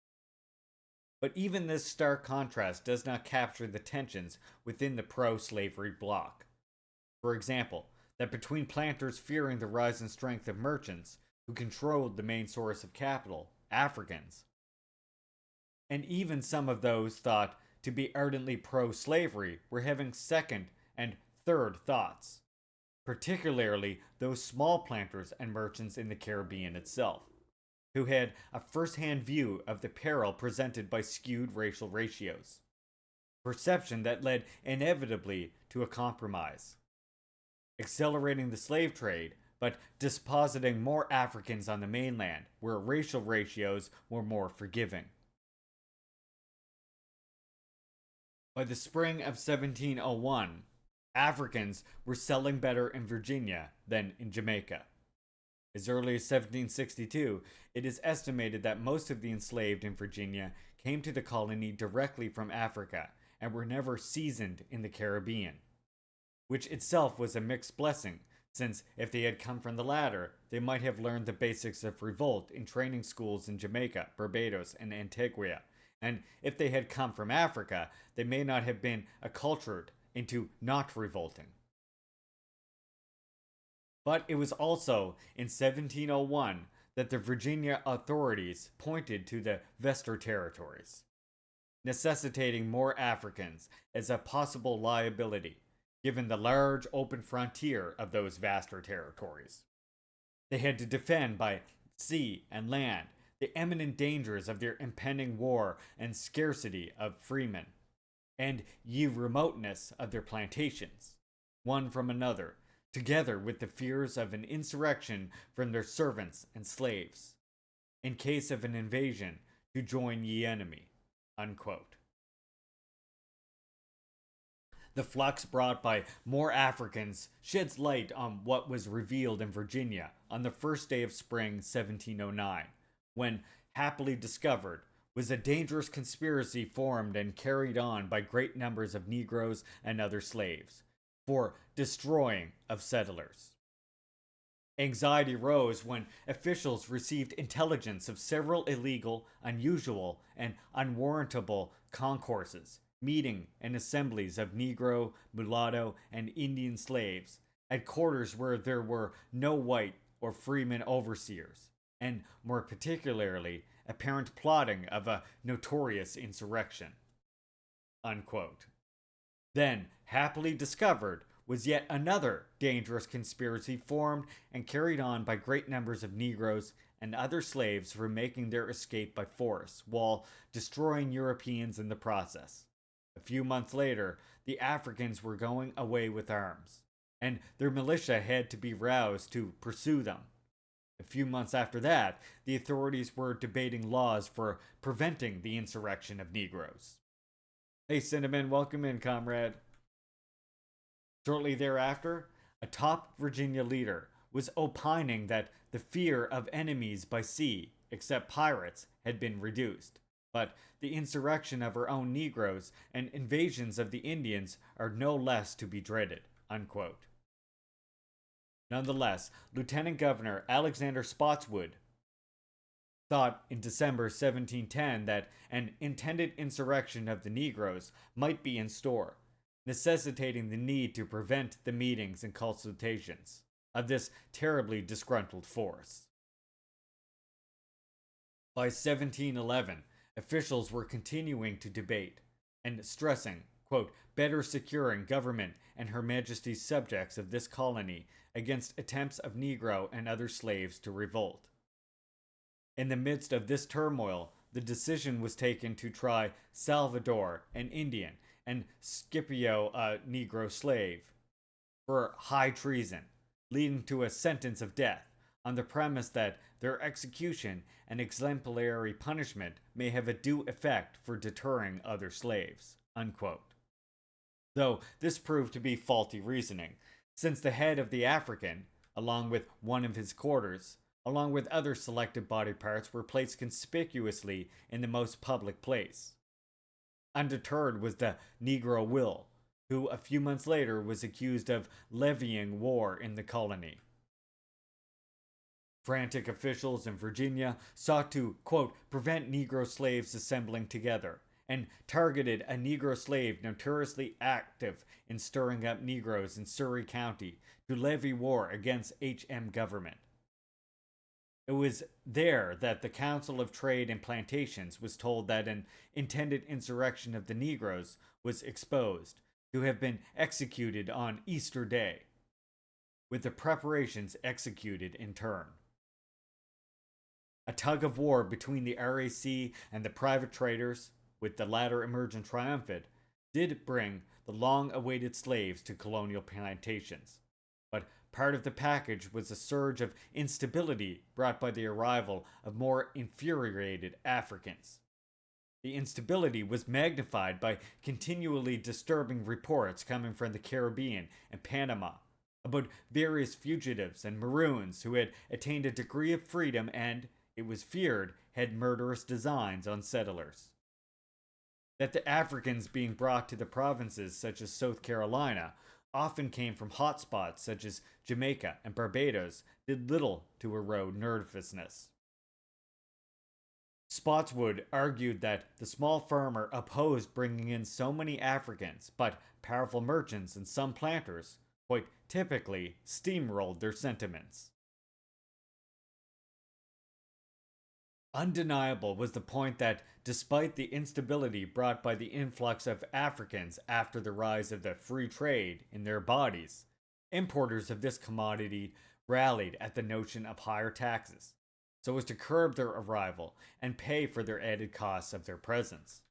But even this stark contrast does not capture the tensions within the pro-slavery bloc. For example, that between planters fearing the rise in strength of merchants, who controlled the main source of capital, Africans, and even some of those thought to be ardently pro-slavery were having second and third thoughts, particularly those small planters and merchants in the Caribbean itself, who had a first-hand view of the peril presented by skewed racial ratios, perception that led inevitably to a compromise, accelerating the slave trade, but dispositing more Africans on the mainland, where racial ratios were more forgiving. By the spring of 1701, Africans were selling better in Virginia than in Jamaica. As early as 1762, it is estimated that most of the enslaved in Virginia came to the colony directly from Africa and were never seasoned in the Caribbean, which itself was a mixed blessing, since if they had come from the latter, they might have learned the basics of revolt in training schools in Jamaica, Barbados, and Antigua, and if they had come from Africa, they may not have been acculturated into not revolting. But it was also in 1701 that the Virginia authorities pointed to the Vester territories, necessitating more Africans as a possible liability, given the large open frontier of those vaster territories. They had to defend by sea and land the imminent dangers of their impending war and scarcity of freemen, and ye remoteness of their plantations, one from another, together with the fears of an insurrection from their servants and slaves, in case of an invasion to join ye enemy. Unquote. The flux brought by more Africans sheds light on what was revealed in Virginia on the first day of spring 1709, when, happily discovered, was a dangerous conspiracy formed and carried on by great numbers of Negroes and other slaves, for destroying of settlers. Anxiety rose when officials received intelligence of several illegal, unusual, and unwarrantable concourses, meeting and assemblies of Negro, mulatto, and Indian slaves at quarters where there were no white or freeman overseers, and more particularly, apparent plotting of a notorious insurrection. Unquote. Then, happily discovered, was yet another dangerous conspiracy formed and carried on by great numbers of Negroes and other slaves for making their escape by force, while destroying Europeans in the process. A few months later, the Africans were going away with arms, and their militia had to be roused to pursue them. A few months after that, the authorities were debating laws for preventing the insurrection of Negroes. Hey, Cinnamon, welcome in, comrade. Shortly thereafter, a top Virginia leader was opining that the fear of enemies by sea, except pirates, had been reduced, but the insurrection of her own Negroes and invasions of the Indians are no less to be dreaded. Unquote. Nonetheless, Lieutenant Governor Alexander Spotswood thought in December 1710 that an intended insurrection of the Negroes might be in store, necessitating the need to prevent the meetings and consultations of this terribly disgruntled force. By 1711, officials were continuing to debate and stressing, quote, better securing government and Her Majesty's subjects of this colony against attempts of Negro and other slaves to revolt. In the midst of this turmoil, the decision was taken to try Salvador, an Indian, and Scipio, a Negro slave, for high treason, leading to a sentence of death, on the premise that their execution and exemplary punishment may have a due effect for deterring other slaves. Unquote. Though this proved to be faulty reasoning, since the head of the African, along with one of his quarters, along with other selected body parts, were placed conspicuously in the most public place. Undeterred was the Negro Will, who a few months later was accused of levying war in the colony. Frantic officials in Virginia sought to, quote, prevent Negro slaves assembling together, and targeted a Negro slave notoriously active in stirring up Negroes in Surry County to levy war against HM government. It was there that the Council of Trade and Plantations was told that an intended insurrection of the Negroes was exposed to have been executed on Easter Day, with the preparations executed in turn. A tug of war between the RAC and the private traders, with the latter emerging triumphant, did bring the long-awaited slaves to colonial plantations. But part of the package was a surge of instability brought by the arrival of more infuriated Africans. The instability was magnified by continually disturbing reports coming from the Caribbean and Panama about various fugitives and Maroons who had attained a degree of freedom and, it was feared, had murderous designs on settlers. That the Africans being brought to the provinces such as South Carolina often came from hotspots such as Jamaica and Barbados did little to erode nervousness. Spotswood argued that the small farmer opposed bringing in so many Africans, but powerful merchants and some planters, quite typically, steamrolled their sentiments. Undeniable was the point that, despite the instability brought by the influx of Africans after the rise of the free trade in their bodies, importers of this commodity rallied at the notion of higher taxes, so as to curb their arrival and pay for their added costs of their presence.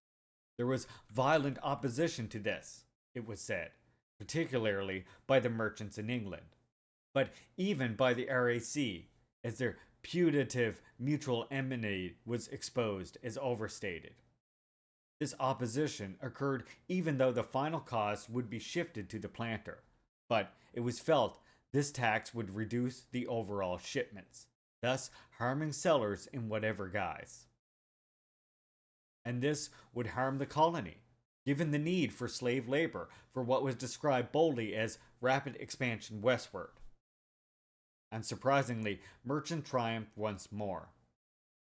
There was violent opposition to this, it was said, particularly by the merchants in England, but even by the RAC, as their putative mutual enmity was exposed as overstated. This opposition occurred even though the final cost would be shifted to the planter, but it was felt this tax would reduce the overall shipments, thus harming sellers in whatever guise. And this would harm the colony, given the need for slave labor for what was described boldly as rapid expansion westward. Unsurprisingly, merchant triumphed once more.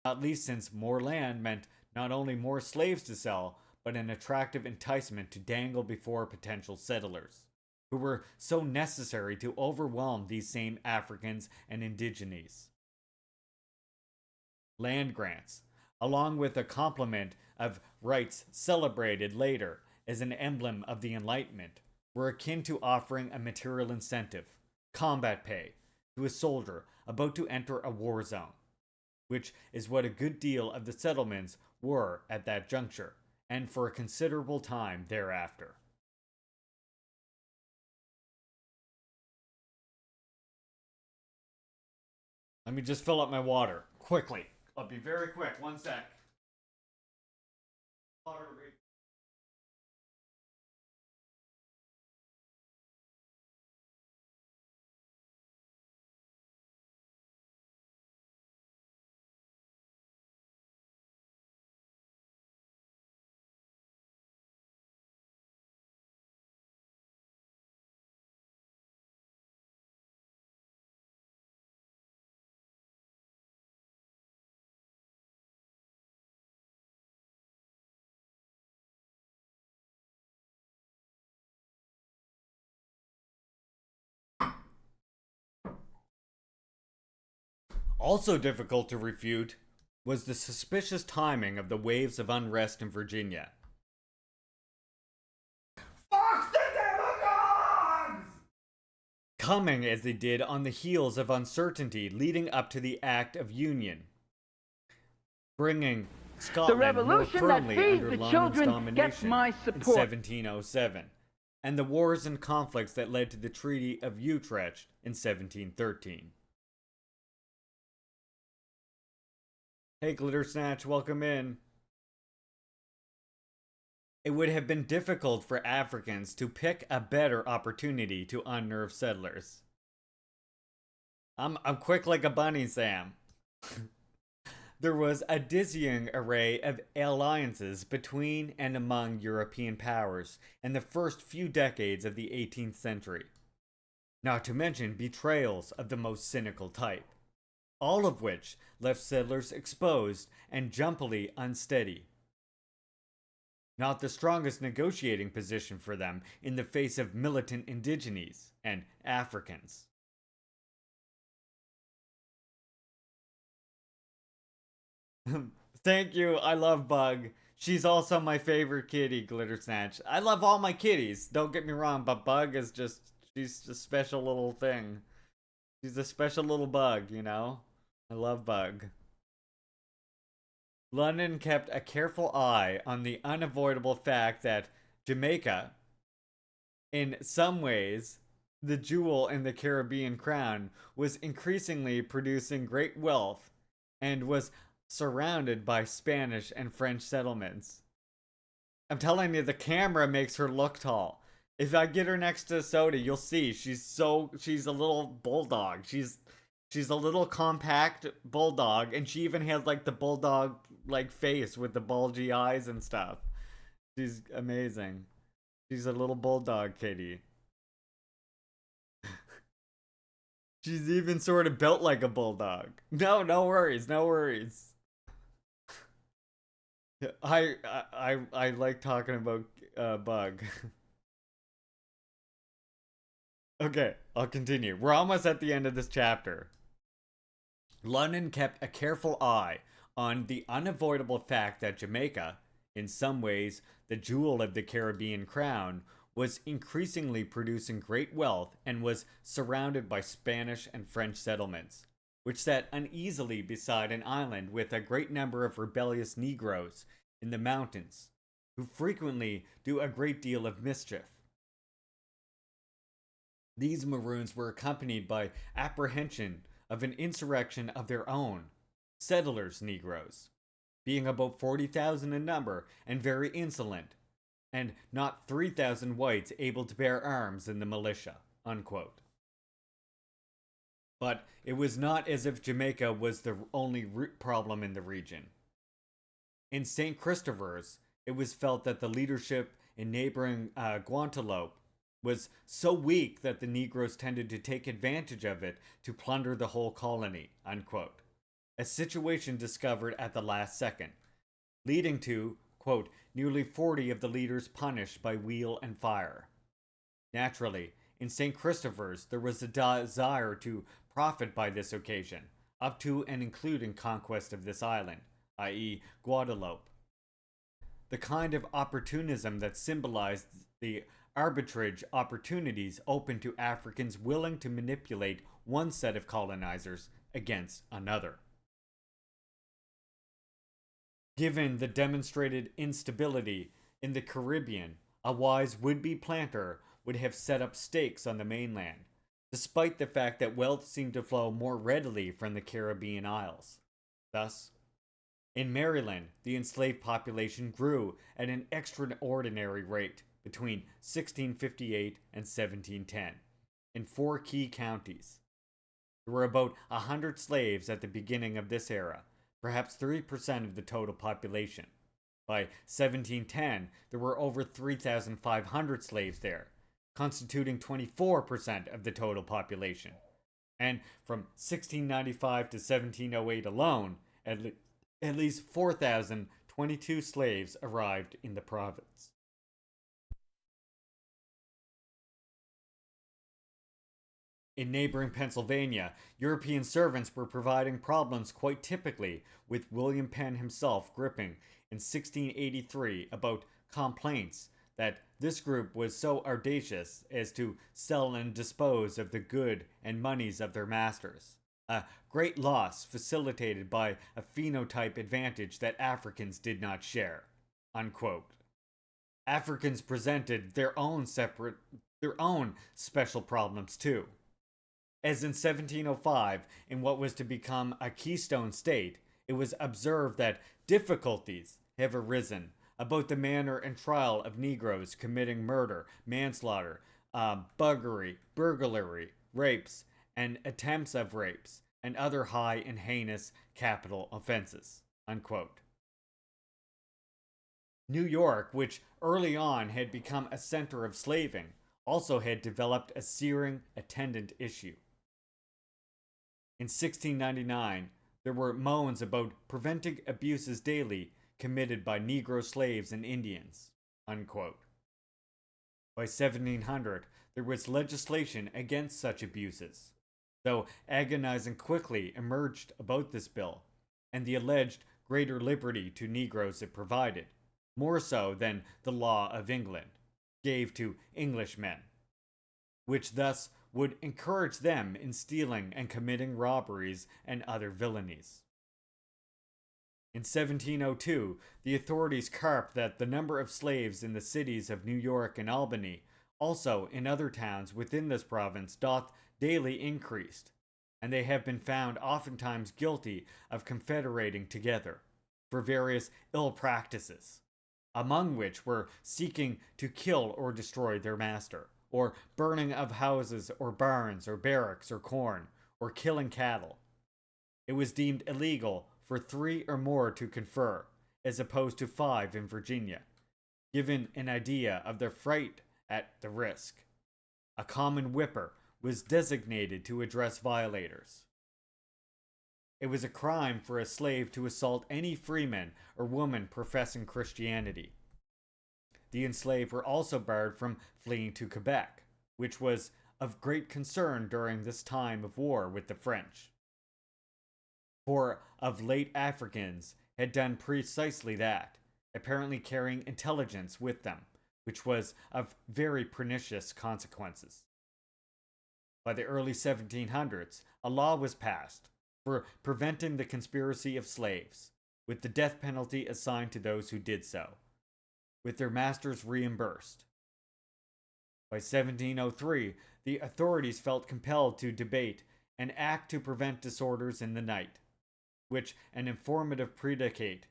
Not least since more land meant not only more slaves to sell, but an attractive enticement to dangle before potential settlers, who were so necessary to overwhelm these same Africans and indigenes. Land grants, along with a complement of rights celebrated later as an emblem of the Enlightenment, were akin to offering a material incentive, combat pay, to a soldier about to enter a war zone, which is what a good deal of the settlements were at that juncture, and for a considerable time thereafter. Let me just fill up my water quickly. I'll be very quick. One sec. Also difficult to refute was the suspicious timing of the waves of unrest in Virginia. Fuck the demagogues! Coming as they did on the heels of uncertainty leading up to the Act of Union, bringing Scotland more firmly under London's domination in 1707, and the wars and conflicts that led to the Treaty of Utrecht in 1713. Hey, Glitter Snatch, welcome in. It would have been difficult for Africans to pick a better opportunity to unnerve settlers. I'm quick like a bunny, Sam. There was a dizzying array of alliances between and among European powers in the first few decades of the 18th century, not to mention betrayals of the most cynical type, all of which left settlers exposed and jumpily unsteady. Not the strongest negotiating position for them in the face of militant indigenes and Africans. Thank you, I love Bug. She's also my favorite kitty, Glitter Snatch. I love all my kitties, don't get me wrong, but Bug is she's a special little thing. She's a special little bug, you know? I love Bug. London kept a careful eye on the unavoidable fact that Jamaica, in some ways, the jewel in the Caribbean crown, was increasingly producing great wealth and was surrounded by Spanish and French settlements. I'm telling you, the camera makes her look tall. If I get her next to Soda, you'll see she's a little bulldog. She's a little compact bulldog, and she even has like the bulldog like face with the bulgy eyes and stuff. She's amazing. She's a little bulldog kitty. She's even sort of built like a bulldog. No worries, no worries. I like talking about Bug. Okay, I'll continue. We're almost at the end of this chapter. London kept a careful eye on the unavoidable fact that Jamaica, in some ways the jewel of the Caribbean crown, was increasingly producing great wealth and was surrounded by Spanish and French settlements, which sat uneasily beside an island with a great number of rebellious Negroes in the mountains, who frequently do a great deal of mischief. These Maroons were accompanied by apprehension of an insurrection of their own, settlers' Negroes, being about 40,000 in number and very insolent, and not 3,000 whites able to bear arms in the militia, unquote. But it was not as if Jamaica was the only problem in the region. In St. Christopher's, it was felt that the leadership in neighboring Guanteloupe was so weak that the Negroes tended to take advantage of it to plunder the whole colony, unquote. A situation discovered at the last second, leading to, quote, nearly 40 of the leaders punished by wheel and fire. Naturally, in St. Christopher's, there was a desire to profit by this occasion, up to and including conquest of this island, i.e., Guadeloupe. The kind of opportunism that symbolized the arbitrage opportunities open to Africans willing to manipulate one set of colonizers against another. Given the demonstrated instability in the Caribbean, a wise would-be planter would have set up stakes on the mainland, despite the fact that wealth seemed to flow more readily from the Caribbean Isles. Thus, in Maryland, the enslaved population grew at an extraordinary rate between 1658 and 1710 in 4 key counties. There were about 100 slaves at the beginning of this era, perhaps 3% of the total population. By 1710, there were over 3,500 slaves there, constituting 24% of the total population. And from 1695 to 1708 alone, at least 4,022 slaves arrived in the province. In neighboring Pennsylvania, European servants were providing problems quite typically, with William Penn himself gripping in 1683 about complaints that this group was so audacious as to sell and dispose of the good and monies of their masters, a great loss facilitated by a phenotype advantage that Africans did not share. Unquote. Africans presented their own special problems too. As in 1705, in what was to become a Keystone State, it was observed that difficulties have arisen about the manner and trial of Negroes committing murder, manslaughter, buggery, burglary, rapes, and attempts of rapes, and other high and heinous capital offenses. Unquote. New York, which early on had become a center of slaving, also had developed a searing attendant issue. In 1699, there were moans about preventing abuses daily committed by Negro slaves and Indians. Unquote. By 1700, there was legislation against such abuses, though agonizing quickly emerged about this bill and the alleged greater liberty to Negroes it provided, more so than the law of England gave to Englishmen, which thus would encourage them in stealing and committing robberies and other villainies. In 1702, the authorities carped that the number of slaves in the cities of New York and Albany, also in other towns within this province, doth daily increased, and they have been found oftentimes guilty of confederating together for various ill practices, among which were seeking to kill or destroy their master, or burning of houses or barns or barracks or corn, or killing cattle. It was deemed illegal for 3 or more to confer, as opposed to 5 in Virginia, given an idea of their fright at the risk. A common whipper was designated to address violators. It was a crime for a slave to assault any freeman or woman professing Christianity. The enslaved were also barred from fleeing to Quebec, which was of great concern during this time of war with the French. For of late Africans had done precisely that, apparently carrying intelligence with them, which was of very pernicious consequences. By the early 1700s, a law was passed for preventing the conspiracy of slaves, with the death penalty assigned to those who did so, with their masters reimbursed. By 1703, the authorities felt compelled to debate an act to prevent disorders in the night, which an informative predicate,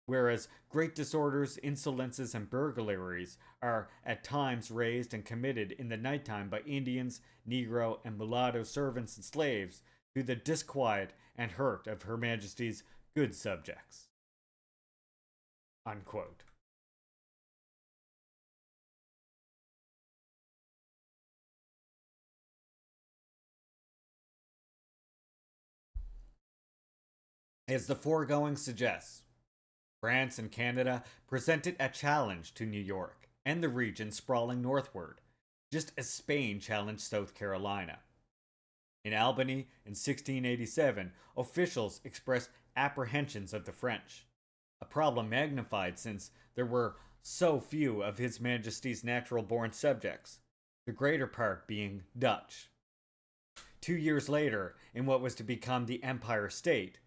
whereas great disorders, insolences, and burglaries are at times raised and committed in the nighttime by Indians, Negro, and mulatto servants and slaves, to the disquiet and hurt of Her Majesty's good subjects. Unquote. As the foregoing suggests, France and Canada presented a challenge to New York and the region sprawling northward, just as Spain challenged South Carolina. In Albany in 1687, officials expressed apprehensions of the French, a problem magnified since there were so few of His Majesty's natural born subjects, the greater part being Dutch. 2 years later, in what was to become the Empire State,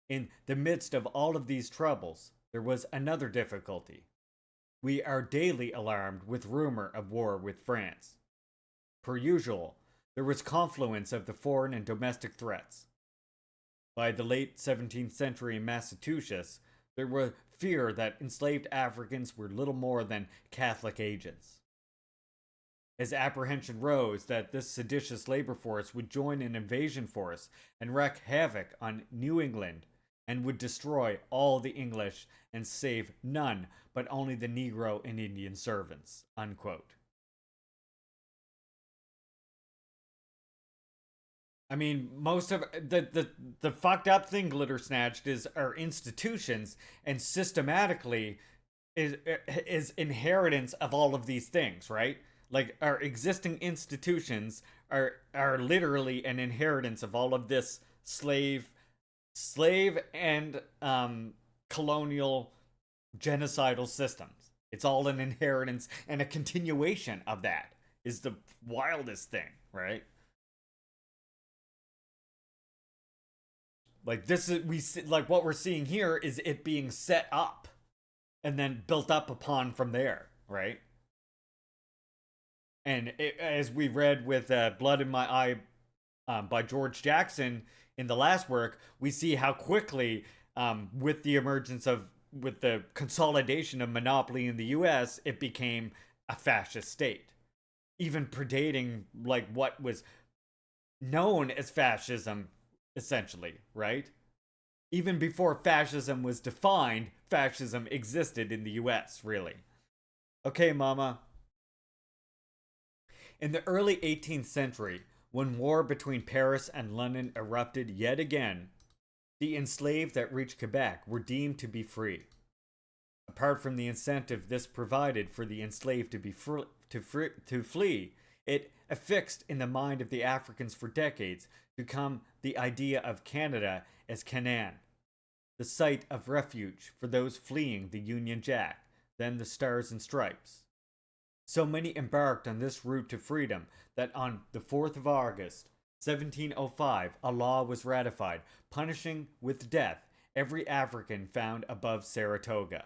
in the midst of all of these troubles, there was another difficulty. We are daily alarmed with rumor of war with France. Per usual, there was confluence of the foreign and domestic threats. By the late 17th century in Massachusetts, there was fear that enslaved Africans were little more than Catholic agents. As apprehension rose that this seditious labor force would join an invasion force and wreak havoc on New England and would destroy all the English and save none but only the Negro and Indian servants. Unquote. I mean, most of the fucked up thing, Glitter Snatched, is our institutions and systematically is inheritance of all of these things, right? Like our existing institutions are literally an inheritance of all of this slave and colonial genocidal systems. It's all an inheritance and a continuation of that is the wildest thing, right? Like this is like what we're seeing here is it being set up and then built up upon from there, right? And as we read with Blood in My Eye by George Jackson in the last work, we see how quickly, with the emergence of, with the consolidation of monopoly in the US, it became a fascist state. Even predating, like, what was known as fascism, essentially, right? Even before fascism was defined, fascism existed in the US, really. Okay, mama. In the early 18th century, when war between Paris and London erupted yet again, the enslaved that reached Quebec were deemed to be free. Apart from the incentive this provided for the enslaved to flee, it affixed in the mind of the Africans for decades to come the idea of Canada as Canaan, the site of refuge for those fleeing the Union Jack, then the Stars and Stripes. So many embarked on this route to freedom that on the 4th of August, 1705, a law was ratified punishing with death every African found above Saratoga.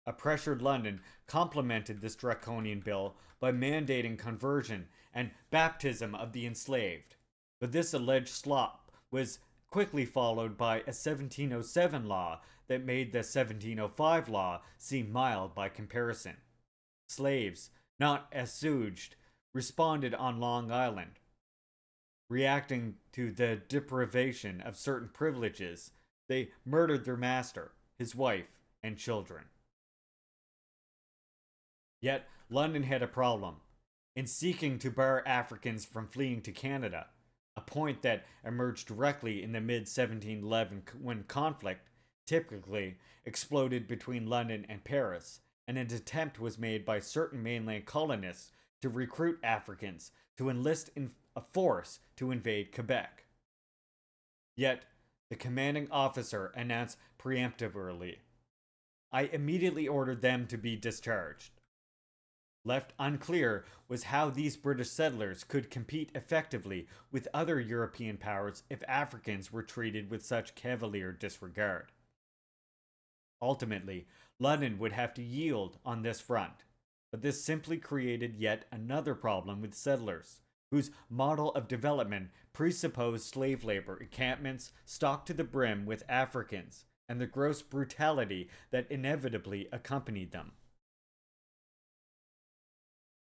A pressured London complemented this draconian bill by mandating conversion and baptism of the enslaved, but this alleged slop was quickly followed by a 1707 law that made the 1705 law seem mild by comparison. Slaves, not assuaged, responded on Long Island. Reacting to the deprivation of certain privileges, they murdered their master, his wife, and children. Yet, London had a problem. In seeking to bar Africans from fleeing to Canada, a point that emerged directly in the mid 1711 when conflict, typically, exploded between London and Paris, and an attempt was made by certain mainland colonists to recruit Africans to enlist in a force to invade Quebec. Yet, the commanding officer announced preemptively, "I immediately ordered them to be discharged." Left unclear was how these British settlers could compete effectively with other European powers if Africans were treated with such cavalier disregard. Ultimately, London would have to yield on this front, but this simply created yet another problem with settlers, whose model of development presupposed slave labor encampments stocked to the brim with Africans and the gross brutality that inevitably accompanied them.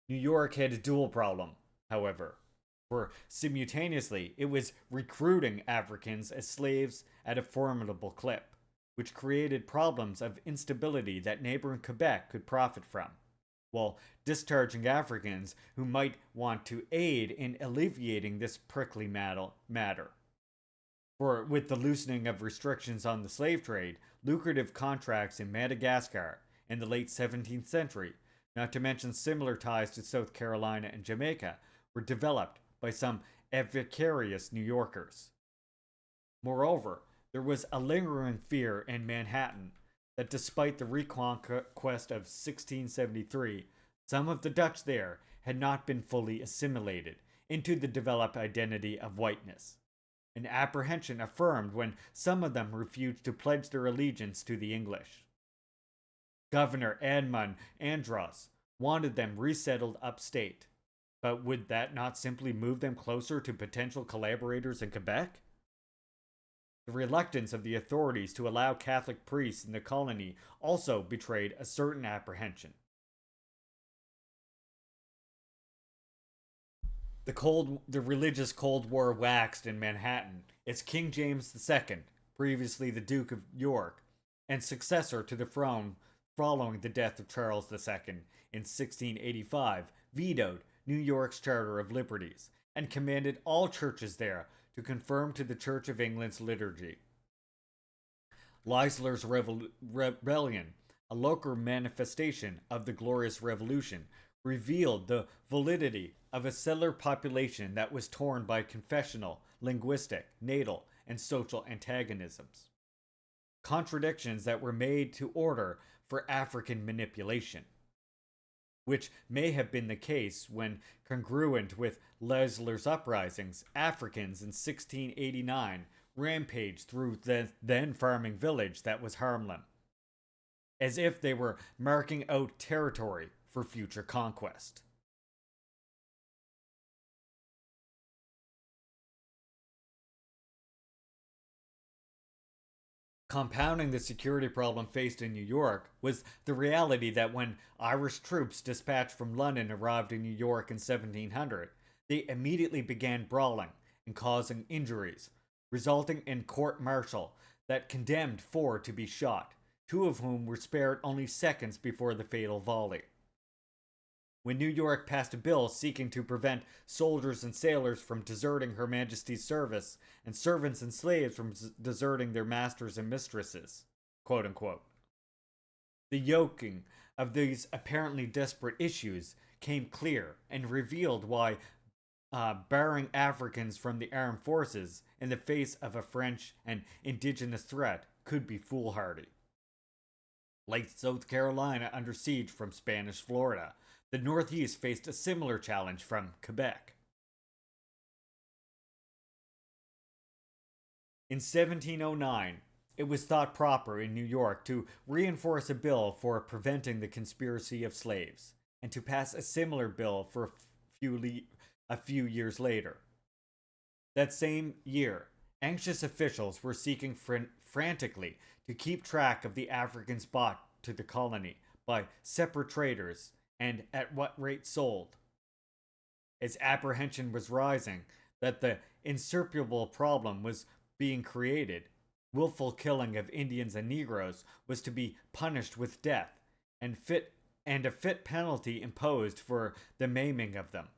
New York had a dual problem, however, for simultaneously it was recruiting Africans as slaves at a formidable clip, which created problems of instability that neighboring Quebec could profit from, while discharging Africans who might want to aid in alleviating this prickly matter. For with the loosening of restrictions on the slave trade, lucrative contracts in Madagascar in the late 17th century, not to mention similar ties to South Carolina and Jamaica, were developed by some avaricious New Yorkers. Moreover, there was a lingering fear in Manhattan that despite the reconquest of 1673, some of the Dutch there had not been fully assimilated into the developed identity of whiteness. An apprehension affirmed when some of them refused to pledge their allegiance to the English. Governor Edmund Andros wanted them resettled upstate, but would that not simply move them closer to potential collaborators in Quebec? The reluctance of the authorities to allow Catholic priests in the colony also betrayed a certain apprehension. The religious Cold War waxed in Manhattan as King James II, previously the Duke of York, and successor to the throne following the death of Charles II in 1685, vetoed New York's Charter of Liberties and commanded all churches there to conform to the Church of England's liturgy. Leisler's rebellion, a local manifestation of the Glorious Revolution, revealed the validity of a settler population that was torn by confessional, linguistic, natal, and social antagonisms. Contradictions that were made to order for African manipulation, which may have been the case when, congruent with Leisler's uprisings, Africans in 1689 rampaged through the then farming village that was Harlem, as if they were marking out territory for future conquest. Compounding the security problem faced in New York was the reality that when Irish troops dispatched from London arrived in New York in 1700, they immediately began brawling and causing injuries, resulting in court martial that condemned 4 to be shot, 2 of whom were spared only seconds before the fatal volley. When New York passed a bill seeking to prevent soldiers and sailors from deserting Her Majesty's service and servants and slaves from deserting their masters and mistresses, quote unquote. The yoking of these apparently desperate issues came clear and revealed why barring Africans from the armed forces in the face of a French and indigenous threat could be foolhardy. Like South Carolina under siege from Spanish Florida, the Northeast faced a similar challenge from Quebec. In 1709, it was thought proper in New York to reinforce a bill for preventing the conspiracy of slaves, and to pass a similar bill for a few years later. That same year, anxious officials were seeking frantically to keep track of the Africans brought to the colony by separate traders and at what rate sold. As apprehension was rising that the insuperable problem was being created, willful killing of Indians and Negroes was to be punished with death, and a fit penalty imposed for the maiming of them,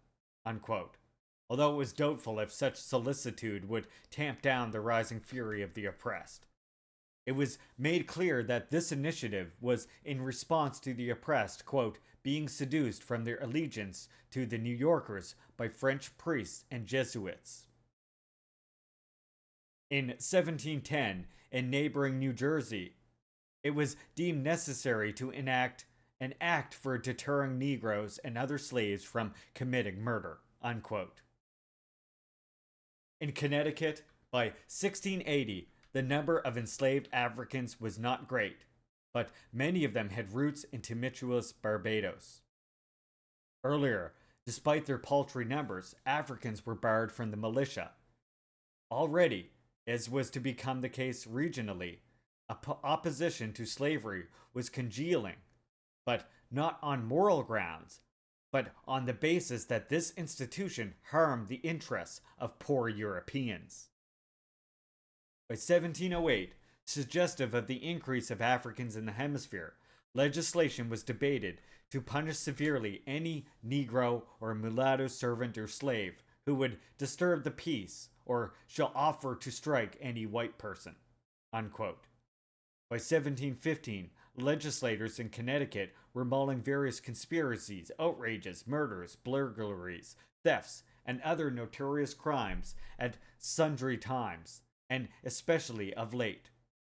unquote. Although it was doubtful if such solicitude would tamp down the rising fury of the oppressed. It was made clear that this initiative was in response to the oppressed, quote, being seduced from their allegiance to the New Yorkers by French priests and Jesuits. In 1710, in neighboring New Jersey, it was deemed necessary to enact an act for deterring Negroes and other slaves from committing murder, unquote. In Connecticut, by 1680, the number of enslaved Africans was not great, but many of them had roots in tumultuous Barbados. Earlier, despite their paltry numbers, Africans were barred from the militia. Already, as was to become the case regionally, opposition to slavery was congealing, but not on moral grounds, but on the basis that this institution harmed the interests of poor Europeans. By 1708, suggestive of the increase of Africans in the hemisphere, legislation was debated to punish severely any Negro or mulatto servant or slave who would disturb the peace or shall offer to strike any white person. Unquote. By 1715, legislators in Connecticut were mulling various conspiracies, outrages, murders, burglaries, thefts, and other notorious crimes at sundry times, and especially of late,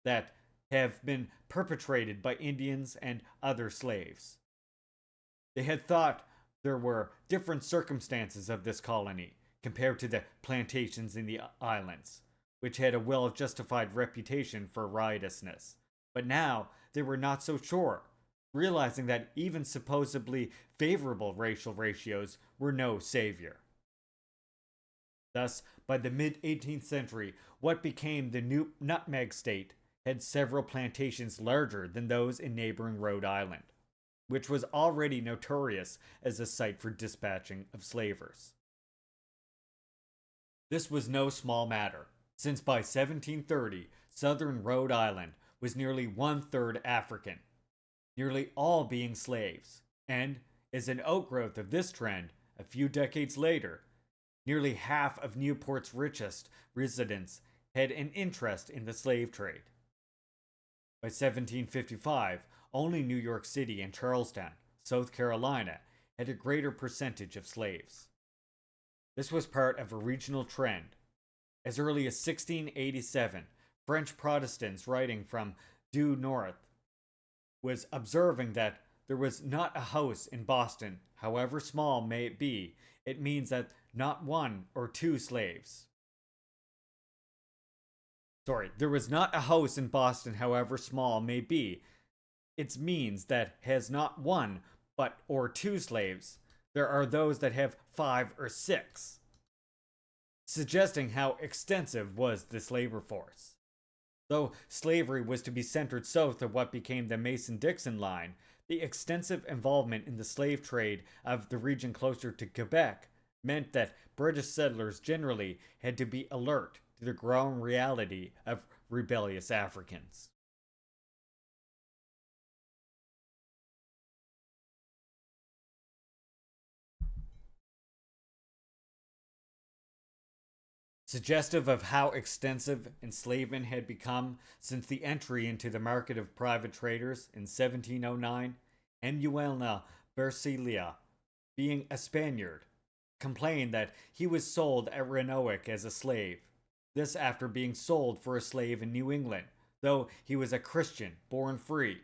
that have been perpetrated by Indians and other slaves. They had thought there were different circumstances of this colony compared to the plantations in the islands, which had a well justified reputation for riotousness. But now they were not so sure, realizing that even supposedly favorable racial ratios were no savior. Thus, by the mid 18th century, what became the New Nutmeg State had several plantations larger than those in neighboring Rhode Island, which was already notorious as a site for dispatching of slavers. This was no small matter, since by 1730, southern Rhode Island was nearly one-third African, nearly all being slaves, and, as an outgrowth of this trend, a few decades later, nearly half of Newport's richest residents had an interest in the slave trade. By 1755, only New York City and Charlestown, South Carolina, had a greater percentage of slaves. This was part of a regional trend. As early as 1687, French Protestants writing from due north was observing that there was not a house in Boston, however small may it be. It means that not one or two slaves. There was not a house in Boston, however small may be. It means that has not one but or two slaves. There are those that have 5 or 6, suggesting how extensive was this labor force. Though slavery was to be centered south of what became the Mason-Dixon line, the extensive involvement in the slave trade of the region closer to Quebec meant that British settlers generally had to be alert to the growing reality of rebellious Africans. Suggestive of how extensive enslavement had become since the entry into the market of private traders in 1709, Emmanuel Bercilia, being a Spaniard, complained that he was sold at Renowick as a slave. This after being sold for a slave in New England, though he was a Christian born free.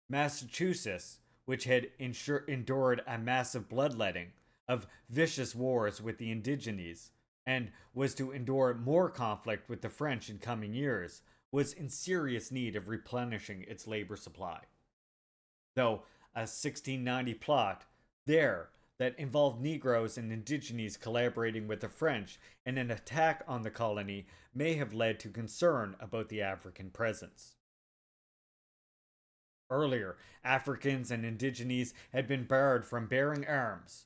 Massachusetts, which had endured a massive bloodletting of vicious wars with the indigenes, and was to endure more conflict with the French in coming years, was in serious need of replenishing its labor supply. Though a 1690 plot there that involved Negroes and indigenes collaborating with the French in an attack on the colony may have led to concern about the African presence. Earlier, Africans and indigenes had been barred from bearing arms,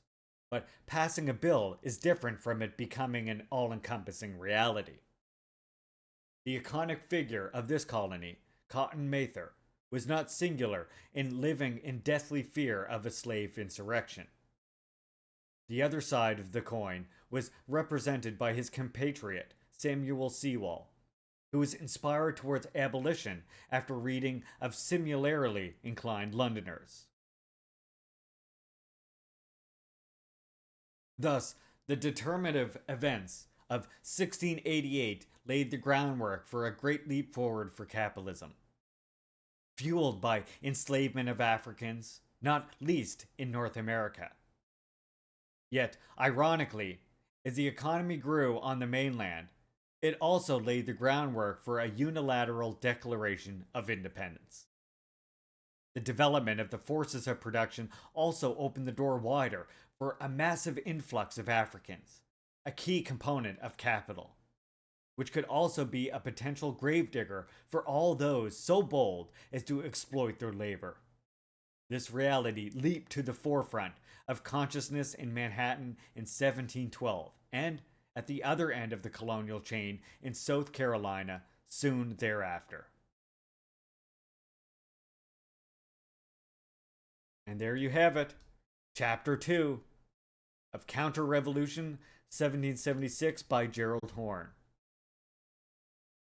but passing a bill is different from it becoming an all-encompassing reality. The iconic figure of this colony, Cotton Mather, was not singular in living in deathly fear of a slave insurrection. The other side of the coin was represented by his compatriot, Samuel Sewall, who was inspired towards abolition after reading of similarly inclined Londoners. Thus, the determinative events of 1688 laid the groundwork for a great leap forward for capitalism. Fueled by enslavement of Africans, not least in North America. Yet, ironically, as the economy grew on the mainland, it also laid the groundwork for a unilateral declaration of independence. The development of the forces of production also opened the door wider for a massive influx of Africans, a key component of capital, which could also be a potential gravedigger for all those so bold as to exploit their labor. This reality leaped to the forefront of consciousness in Manhattan in 1712, and at the other end of the colonial chain in South Carolina soon thereafter. And there you have it, Chapter 2 of Counter-Revolution, 1776 by Gearld Horne.